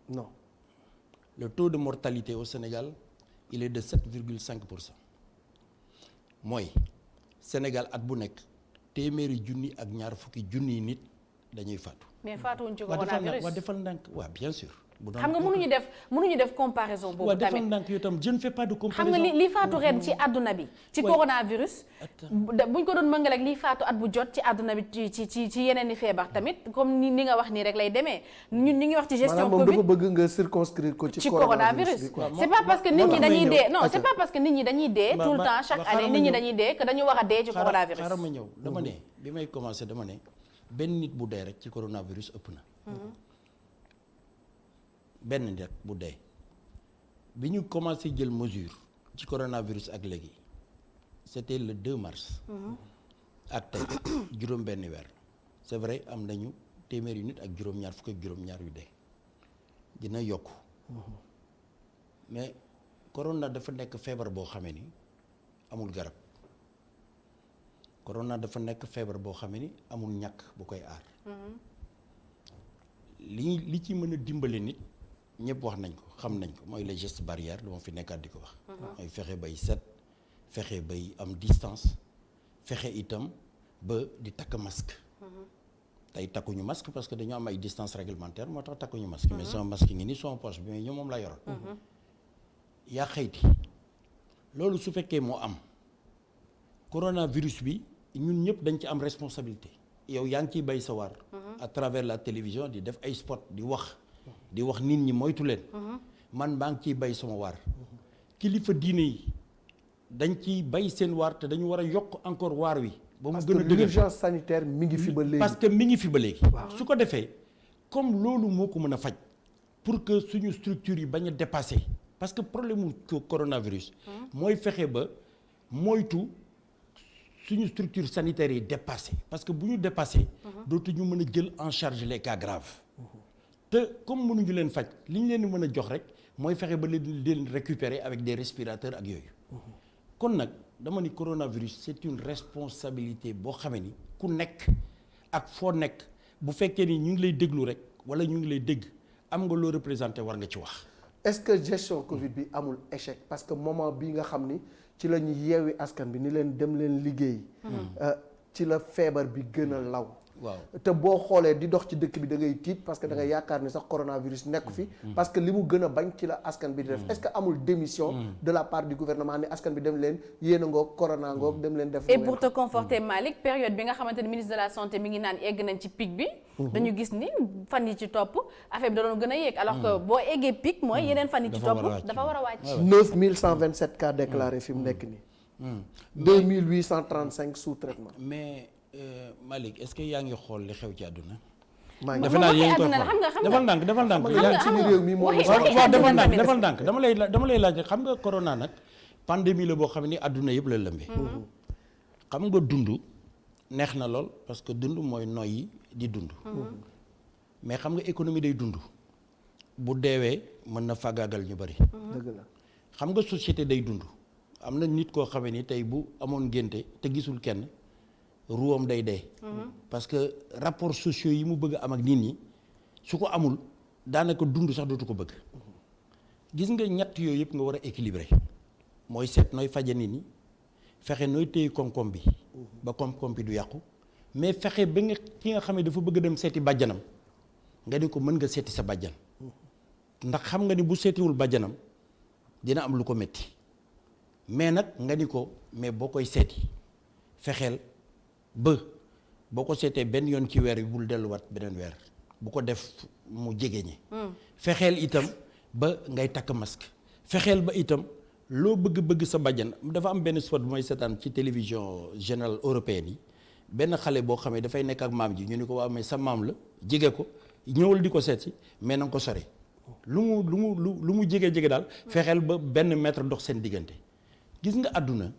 S2: non.
S3: Le taux de mortalité au Sénégal il est de 7,5%. mooy Sénégal at bu nekk téeméeri junni ak ñaar fukki junni nit dañuy faatu.
S1: mais faatuwuñ ci coronavirus
S3: waa defal ndànk waa bien sûr.
S1: xam nga mënuñu def comparaison boobu tamit.
S3: defal ndànk yow tam je ne fais pas de comparaison.
S1: xam nga li faatu ren ci àdduna bi. ci coronavirus. buñ ko doon mëngale ak li faatu at bu jot ci àdduna bi ci yeneen i feebar tamit comme ni nga wax nii rek lay demee ñun ñu ngi wax ci gestion Covid.
S2: maanaam moom dafa bëgg nga circonscrire ko ci coronavirus.
S1: c'est pas parce que nit ñi dañuy dee non c'est pas parce que nit ñi dañuy dee tout le temps chaque année nit ñi dañuy dee que dañu war a dee ci coronavirus.
S3: xaaral ma ñëw dama ne bi may commencer dama ne benn nit bu dee rek ci coronavirus ëpp na. benn nit bu dee bi ñu commencé jël mesure ci coronavirus ak léegi c'était le 2 mars. ak tey juróom benn weer c'est vrai am nañu téeméeri nit ak juróom-ñaar fukk ak juróom-ñaar yu dee dina yokk mais corona dafa nekk feebar boo xamee ni amul garab corona dafa nekk feebar boo xamee ni amul ñàkk bu koy aar. li ci mën a dimbale nit ñëpp wax nañ ko xam nañ ko mooy les gestes barrières dama fi nekkaat di ko wax. mooy fexe bay set fexe bay am distance fexe itam ba di takk masque. tey takkuñu masque parce que dañoo am ay distance réglementaire moo tax takkuñu masque. mais sama masque ngi ni sama poche bi mais ñoom moom laa yoroon. yaa xayti loolu su fekkee moo am coronavirus bi ñun ñëpp dañ ci am responsabilité yow yaa ngi ciy bay sa waar à travers la télévision di def ay spot di wax nit ñi moytu leen man maa ngi ciy bay sama waar kilifa diine yi dañ ciy bay seen waar te dañu war a yokk encore waar wi ba mu gën a dëgër
S2: l'urgence sanitaire mi ngi fi ba léegi
S3: parce que mi ngi fi ba léegi su ko defee comme loolu moo ko mën a faj pour que suñu structure yi bañ a dépasser parce que problème mu coronavirus mooy fexe ba moytu suñu structure sanitaire yi dépassé parce que bu ñu dépassé dootuñu mën a jël en charge les cas graves te comme mënuñu leen faj li ñu leen mën a jox rek mooy fexe ba leen récupérer avec des respirateurs ak yooyu kon nag dama ni coronavirus c'est une responsabilité boo xamee ni ku nekk ak foo nekk bu fekkee ni ñu ngi lay déglu rek wala ñu ngi lay dégg am nga loo représenté war nga ci wax.
S2: est-ce que gestion Covid bi amul échec parce que moment bi nga xam ni ci la ñu yeewi askan bi ni leen dem leen liggéey. ci la feebar bi gën a law.
S3: waaw
S2: te boo xoolee di dox ci dëkk bi da ngay tiit parce que da ngay yaakaar ni sax coronavirus nekku fi. parce que li mu gën a bañ ci la askan bi di def. est-ce que amul démission. de la part du gouvernement ni askan bi dem leen yéen a ngoog corona ngoog dem leen def.
S1: et pour te conforter Malick période bi nga xamante ni ministre de la santé mi ngi naan egg nañ ci pic bi. dañu gis ni fan yi ci topp affaire bi da doon gën a yéeg. alors que boo eggee pic mooy yeneen fan yi ci topp dafa war a wàcc.
S2: 9127 cas déclarés fi mu nekk nii. 2835 sous traitement.
S3: mais Malick est-ce que yaa ngi xool li xew ci àdduna.
S2: maa ngi
S3: defe naa yéen koy xool defal ndànk defal ndànk.
S2: ci réew mi moo
S3: waaw defal ndànk dama lay laaj xam nga corona nag pandémie la boo xam ni àdduna yëpp la lëmbee. xam nga dund neex na lool parce que dund mooy noyyi di dund. mais xam nga économie day dund bu deewee mën na fàggaagal ñu bari.
S2: dëgg la
S3: xam nga société day dund am na nit koo xamee ni tey bu amoon ngénte te gisul kenn ruwam day dee. parce que rapports sociaux yi mu bëgg am ak nit ñi su ko amul daanaka dund sax dootu ko bëgg. gis nga ñett yooyu yëpp nga war a équilibrer mooy seet nooy faje nit ñi fexe nooy téye koom-koom bi ba koom-koom bi du yàqu mais fexe ba nga ki nga xam ne dafa bëgg dem seeti bàjjanam nga ni ko mën nga seeti sa bàjjan ndax xam nga ni bu seetiwul bàjjanam dina am lu ko metti mais nag nga ni ko mais boo koy seeti fexeel ba boo ko seetee benn yoon ci weer yi bul delluwaat beneen weer bu ko def mu jege ñi fexeel itam ba ngay takk masque fexeel ba itam loo bëgg sa bàjjan dafa am benn spot bu may seetaan ci télévision générale européenne yi benn xale boo xamee dafay nekk ak maam ji ñu ni ko waaw mais sa maam la jege ko ñëwal di ko seet si mais na nga ko sori lu mu jege daal fexeel ba benn mètre dox seen diggante gis nga àdduna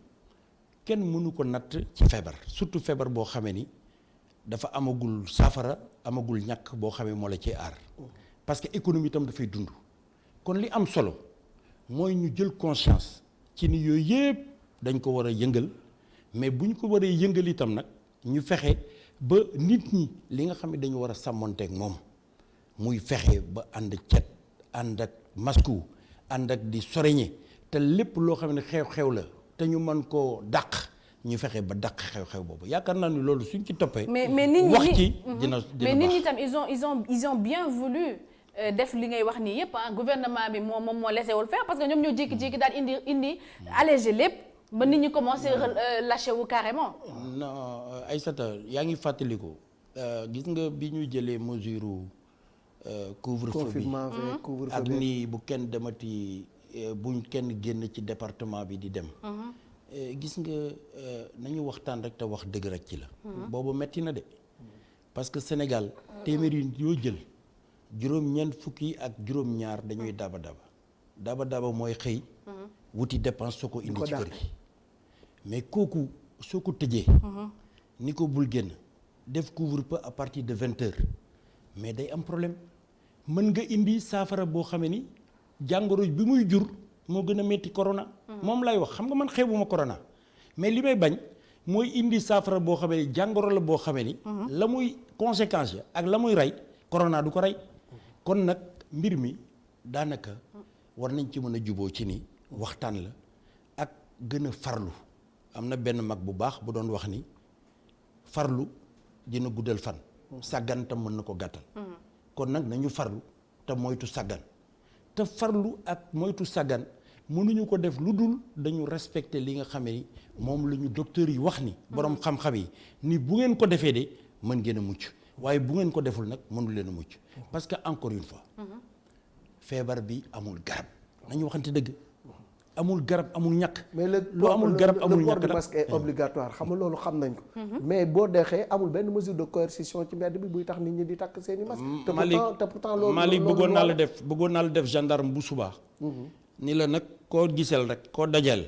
S3: kenn mënu ko natt ci feebar surtout feebar boo xamee ni dafa amagul saafara amagul ñàkk boo xamee moo la ci aar parce que économie itam dafay dund kon li am solo mooy ñu jël conscience ci ni yooyu yëpp dañ ko war a yëngal mais bu ñu ko waree yëngal itam nag ñu fexe ba nit ñi li nga xam ne dañu war a sàmmonteeg moom muy fexe ba ànd cet ànd ak masque ànd ak di soreñe te lépp loo xam ne xew-xew la te ñu mën koo dàq ñu fexe ba dàq xew-xew boobu yaakaar naa ni loolu suñ ci toppee.
S1: mais nit ñi
S3: wax ci dina
S1: mais nit ñi tam ils ont bien voulu def li ngay wax nii yëpp gouvernement bi moom moo laissé wul faire parce que ñoom ñoo jékki-jékki daal indi allégé lépp ba nit ñi commencé lâché wu carrément.
S3: non Aïssata yaa ngi fàttaliku gis nga bi ñu jëlee mesure couvre-feu bi ak ni bu kenn demati buñ kenn génn ci département bi di dem. gis nga nañu waxtaan rek te wax dëgg rek ci la. boobu metti na de parce que Sénégal téeméeri yoo jël juróom-ñeent fukki ak juróom-ñaar dañuy daba mooy xëy. wuti dépense soo ko indi ci kër gi. mais kooku soo ko tëjee. ni ko bul génn def couvre-feu à partir de 20h mais day am problème mën nga indi saafara boo xamee ni jàngoro bi muy jur. moo gën a métti corona. moom lay wax xam nga man xeebuma corona mais li may bañ mooy indi saafara boo xamee ni jàngoro la boo xamee ni. la muy conséquence ya ak la muy rey corona du ko rey. kon nag mbir mi daanaka war nañ ci mën a juboo ci ni waxtaan la ak gën a farlu. am na benn mag bu baax bu doon wax ni farlu dina guddal fan. sàggan tam mën na ko gàttal. kon nag nañu farlu te moytu sàggan te farlu ak moytu sàggan mënuñu ko def lu dul dañu respecter li nga xamee ni moom la ñu docteur yi wax ni. borom xam-xam yi ni bu ngeen ko defee de mën ngeen a mucc waaye bu ngeen ko deful nag mënu leen a mucc parce que encore une fois. feebar bi amul garab nañu waxante dëgg. amul garab amul ñàkk.
S2: mais
S3: lu amul garab amul ñàkk
S2: le port du masque est obligatoire xam nga loolu xam nañ ko. mais boo dexee amul benn mesure de coercition ci mbedd bi buy tax nit ñi di takk seen i masque. te pourtant loolu
S3: Malick bëggoon naa la def gendarme bu subaa. ni la nag koo gisal rek koo dajal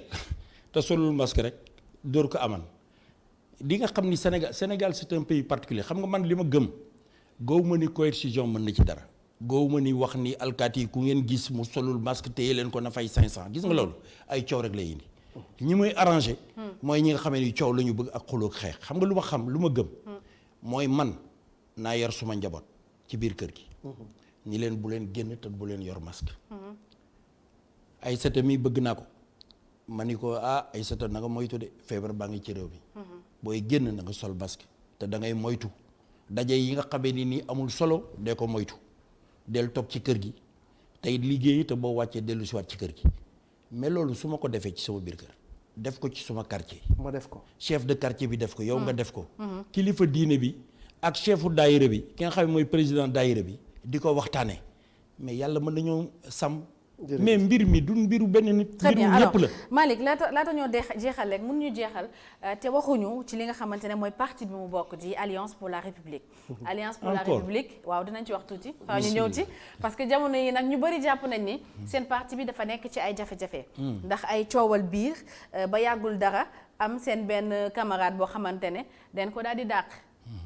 S3: te solul masque rek dóor ko aman di nga xam ni Sénégal c'est un pays particulier xam nga man li ma gëm goow ma ni coercition mën na ci dara. goow ma ni wax ni alkaati yi ku ngeen gis mu solul masque téye leen ko na fay 500 gis nga loolu ay coow rek lay indi. ñi muy arrangé. mooy ñi nga xamee ni coow la ñu bëgg ak xuloo ak xeex xam nga lu ma xam lu ma gëm. mooy man naa yor suma njaboot ci biir kër gi. ni leen bu leen génn te bu leen yor masque. Aïssata mi bëgg naa ko ma ni ko Aïssata na nga moytu de feebar baa ngi ci réew mi. booy génn na nga sol masque te da ngay moytu daje yi nga xamee ni nii amul solo dee ko moytu. del toog ci kër gi tey liggéey te boo wàccee dellu si waat ci kër gi mais loolu su ma ko defee ci sama biir kër def ko ci sama quartier.
S2: ma def ko
S3: chef de quartier bi def ko yow nga def ko. kilifa diine bi ak chefu daayira bi ki nga xam ne mooy président daayira bi di ko waxtaanee mais yàlla mën nañoo sàmm. mais mbir mi du mbiru benn nit.
S1: très bien
S3: mbiru ñëpp la.
S1: Malick laata ñoo jeexal rek mun ñu jeexal te waxuñu ci li nga xamante ne mooy parti bi mu bokk di Alliance pour la République. Alliance pour la République waaw dinañ ci wax tuuti. waaw ñu ñëw ci parce que jamono yi nag ñu bëri jàpp nañ ni seen parti bi dafa nekk ci ay jafe-jafe. ndax ay coowal biir ba yàggul dara am seen benn camarade boo xamante ne dañ ko daal di dàq.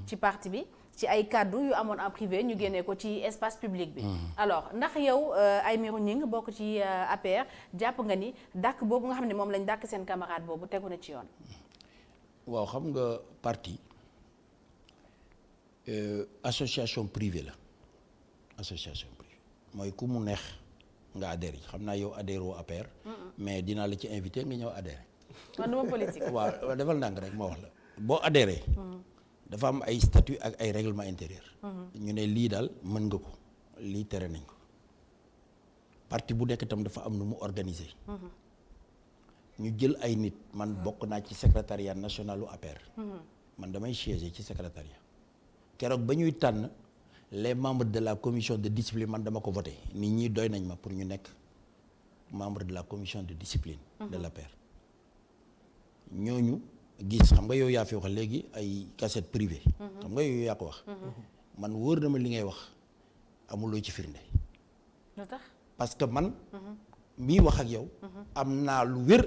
S1: ci parti bi. ci ay kàddu yu amoon en privé ñu génnee ko ci espace public bi. alors ndax yow Aymérou Gningue bokk ci APR jàpp nga ni dàkk boobu nga xam ne moom lañ dàkk seen camarade boobu tegu na ci yoon.
S3: waaw xam nga parti association privée la association privée mooy ku mu neex nga adhéré xam naa yow adhéré woo APR. mais dinaa la ci invité nga ñëw adhéré.
S1: man duma politique.
S3: waaw defal ndànk rek ma wax la boo adhéré. dafa am ay statut ak ay règlement intérieur. ñu ne lii daal mën nga ko lii tere nañ ko parti bu nekk itam dafa am nu mu organiser. ñu jël ay nit man bokk naa ci secrétariat national u APR. man damay siéger ci secrétariat keroog ba ñuy tànn les membres de la commission de discipline man dama ko voté nit ñi doy nañ ma pour ñu nekk membre de la commission de discipline. de l'APR ñooñu. gis xam nga yow yaa fi wax léegi ay cassette privée. xam nga yow yaa ko wax. man wóor na ma li ngay wax amuloo ci firnde.
S1: lu tax
S3: parce que man. mii wax ak yow. am naa lu wér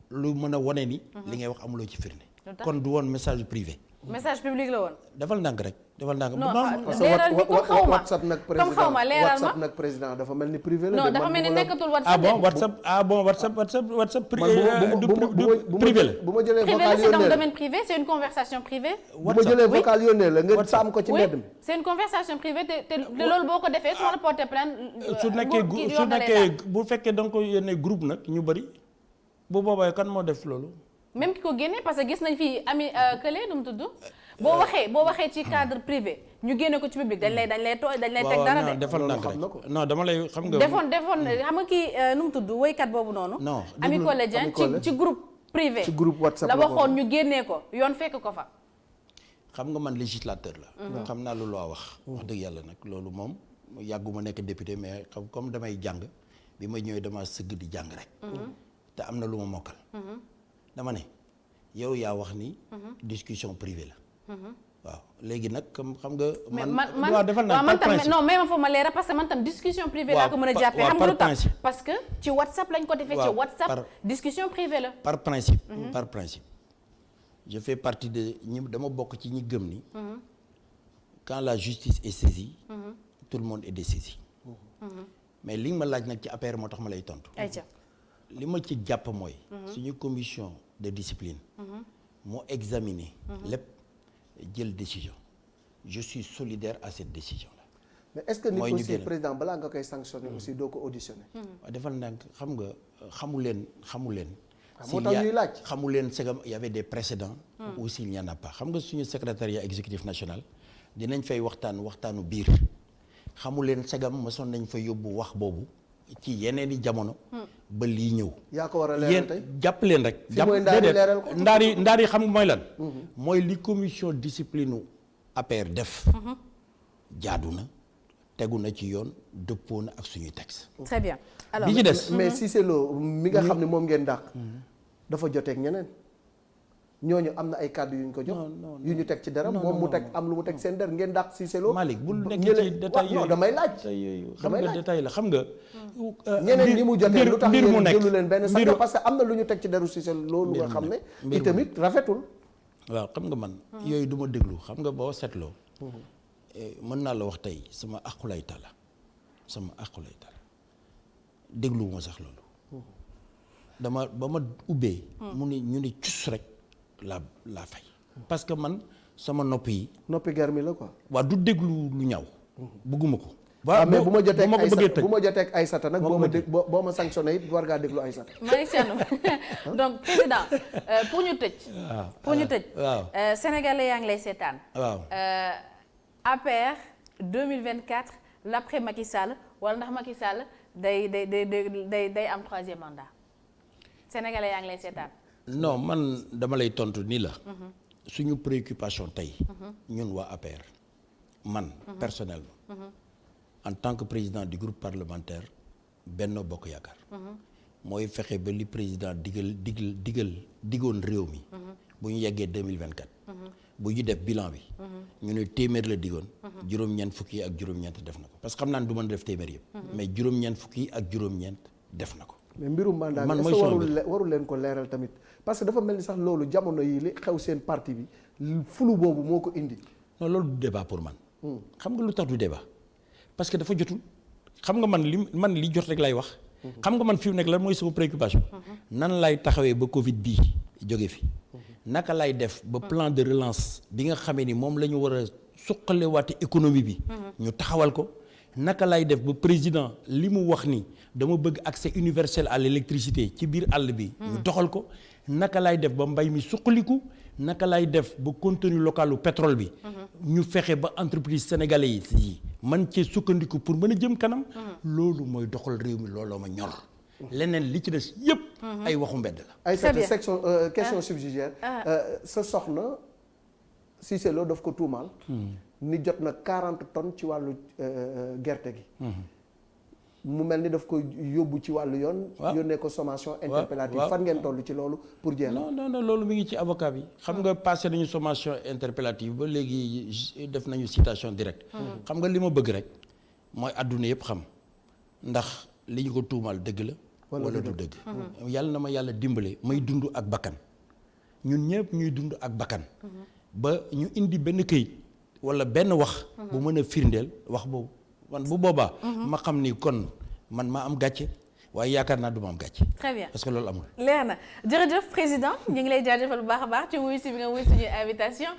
S3: lu mën a wane ni. li ngay wax amuloo ci firnde. kon du woon message privé.
S1: message public la woon.
S3: defal ndànk rek defal ndànk.
S1: non
S2: leeral bi comme xaw ma WhatsApp nag président
S1: comme xaw ma leeral ma
S2: WhatsApp nag président dafa mel ni privé la.
S1: non dafa mel ni nekkatul WhatsApp.
S3: WhatsApp privé la.
S2: bu ma jëlee
S1: privé
S2: vocal
S1: la c'est dans
S2: yónnee
S1: le
S2: la
S1: domaine privé c'est une conversation privée.
S2: bu ma jëlee vocal yónnee la nga sàmm ko ci mbedd mi.
S1: c'est une conversation privée te loolu boo ko defee su ma la porté plainte.
S3: su nekkee bu fekkee da nga ko yónnee groupe nag ñu bëri bu boobaa kan moo def loolu.
S1: même ki ko génne parce que gis nañ fi ami kële nu mu tudd. boo waxee ci cadre privé ñu génne ko ci public dañ lay teg dara de.
S3: defal ndànk rek non dama lay xam nga.
S1: defoon xam nga kii nu mu tudd woykat boobu noonu.
S3: non
S1: Ami Collé Dieng ci groupe privé.
S2: ci groupe WhatsApp
S1: la waxoon ñu génnee ko yoon fekk ko fa.
S3: xam nga man législateur la. xam naa lu loo wax. wax dëgg yàlla nag loolu moom yàgguma nekk député mais comme damay jàng bi ma ñëwee dama sëgg di jàng rek. te am na lu ma mokkal. dama ne yow yaa wax ni. discussion privée la. waaw léegi nag comme xam nga. man defal naa
S1: man tam non mais ma fa ma leeral parce que man tam discussion privée laa ko mën a jàppee. xam nga lu tax parce que ci WhatsApp lañ ko defee. ci WhatsApp discussion privée la.
S3: par principe. par principe. je fais partie de ñi dama bokk ci ñi gëm ni. quand la justice est saisie. tout le monde est dessaisi. mais li nga ma laaj nag ci APR moo tax ma lay tontu. li ma ci jàpp mooy. suñu commission de discipline. moo examiner lépp jël décision je suis solidaire à cette décision là.
S2: mais est-ce que nit
S3: mooy ñu
S2: aussi
S3: génn.
S2: président balaa nga koy sanctionner aussi doo ko auditionner.
S3: waaw defal ndànk xam nga xamu leen.
S2: moo tax ñuy laaj
S3: xamu leen segam y avait des précédents. ou s'il n'y en a pas xam nga suñu secrétariat exécutif national dinañ fay waxtaanu biir xamu leen segam mosoon nañ fa yóbbu wax boobu ci yeneen i jamono. ba lii ñëw.
S2: yaa ko war a leeral tey
S3: jàpp leen rek.
S2: fi mooy ndaari leeral ko
S3: ndaar yi xam nga mooy lan. mooy li commission discipline u APR def. jaadu na tegu na ci yoon dëppoo na ak suñuy texte.
S1: très bien alors
S3: bi ci des.
S2: mais Cissé Lo mi nga xam ne moom ngeen dàq. dafa joteeg ñeneen. ñooñu am na ay kàddu yu ñu ko jox. yu ñu teg ci dara moom mu teg am lu mu teg seen der ngeen dàq Cissé Lo.
S3: Malick bul nekk ci détail yooyu
S2: damay laaj.
S3: xam nga détail la xam nga.
S2: ñeneen ñi mu jotee lu tax
S3: mbir mu
S2: ngeen
S3: nekk
S2: jëlu leen benn sax parce que am na lu ñu teg ci deru Cissé Lo loolu nga xam ne. itamit rafetul.
S3: waaw xam nga man. yooyu du ma déglu xam nga boo seetloo. mën naa la wax tey sama aqulay tala dégluwuma sax loolu. ba ma ubbee. mu ne ñu ne cus rek laa fay. parce que man sama nopp yi.
S2: noppi garmi la quoi.
S3: waa du déglu lu ñaaw. bëgguma ko.
S2: waaw mais bu ma jotee
S3: ma ko bëggee tëj
S2: bu ma jotee ak Aïssata nag boo ma sanctionné it war ngaa déglu Aïssata.
S1: Malick Thiandoum donc président pour ñu tëj.
S3: waaw
S1: sénégalais yaa ngi lay seetaan.
S3: waaw
S1: APR 2024 l'après Macky Sall wala ndax Macky Sall day am troisième mandat sénégalais yaa ngi lay seetaan.
S3: non man dama lay tontu nii la. suñu préoccupation tey. ñun waa APR man personnellement. en tant que président du groupe parlementaire Benno Bokk Yaakaar. mooy fexe ba li président digoon réew mi. bu ñu yeggee 2024. bu ñu def bilan bi. ñu ne téeméer la digoon. juróom-ñeent fukki yi ak juróom-ñeent def na ko parce que xam naa ne du mën a def téeméer yëpp. mais juróom-ñeent fukki yi ak juróom-ñeent def na ko.
S2: mais mbirum mandat bi est-ce que warul leen ko leeral tamit parce que dafa mel ni sax loolu jamono yi li xew seen parti bi flou boobu moo ko indi.
S3: non loolu du débat pour man. xam nga lu tax du débat parce que dafa jotul xam nga man li jot rek lay wax. xam nga man fi mu nekk lan mooy sama préoccupation. nan lay taxawee ba Covid bii jóge fi. naka lay def ba plan de relance bi nga xamee ni moom la ñu war a suqalewaate économie bi. ñu taxawal ko. naka lay def ba président li mu wax ni dama bëgg accès universel à l'électricité ci biir àll bi. ñu doxal ko. naka lay def ba mbay mi suqaliku. naka lay def ba contenu localu pétrole bi. ñu fexe ba entreprise sénégalais yi man cee sukkandiku pour mën a jëm kanam. loolu mooy doxal réew mi looloo ma ñor. leneen li ci des yëpp. ay waxu mbedd la.
S2: ay section question subsidiaire. sa soxna Cissé Lo daf ko tuumaal. ni jot na 40 tonnes ci wàllu gerte gi. mu mel ni daf ko yóbbu ci wàllu yoon. yónnee ko sommation interpellative fan ngeen toll ci loolu pour jeex.
S3: non loolu mi ngi ci avocat bi. xam nga passé nañu sommation interpellative ba léegi def nañu citation directe. xam nga li ma bëgg rek mooy àdduna yëpp xam ndax li ñu ko tuumaal dëgg la. wala du dëgg. yàlla na ma yàlla dimbale may dund ak bakkan ñun ñëpp ñuy dund ak bakkan. ba ñu indi benn këyit wala benn wax. bu mën a firndeel wax boobu. man bu boobaa. ma xam ni kon man maa am gàcce waaye yaakaar naa du ma am gàcce.
S1: très bien
S3: parce que loolu amul.
S1: leer na jërëjëf président ñu ngi lay jaajëfal bu baax a baax ci wuyu si bi nga wuyu suñu invitation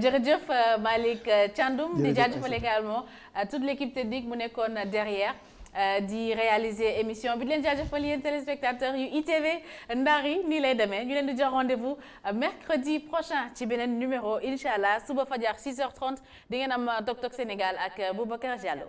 S1: jërëjëf Malick Thiandoum. di jaajëfal également toute l'équipe technique mu nekkoon derrière. di réaliser émission bi di leen jaajëfal yéen téléspectateurs yu ITV Ndar yi nii lay demee ñu leen di jox rendez-vous mercredi prochain ci beneen numéro incha allah suba fajar 6h30 di ngeen am Tok Tok Sénégal ak Boubacar Diallo.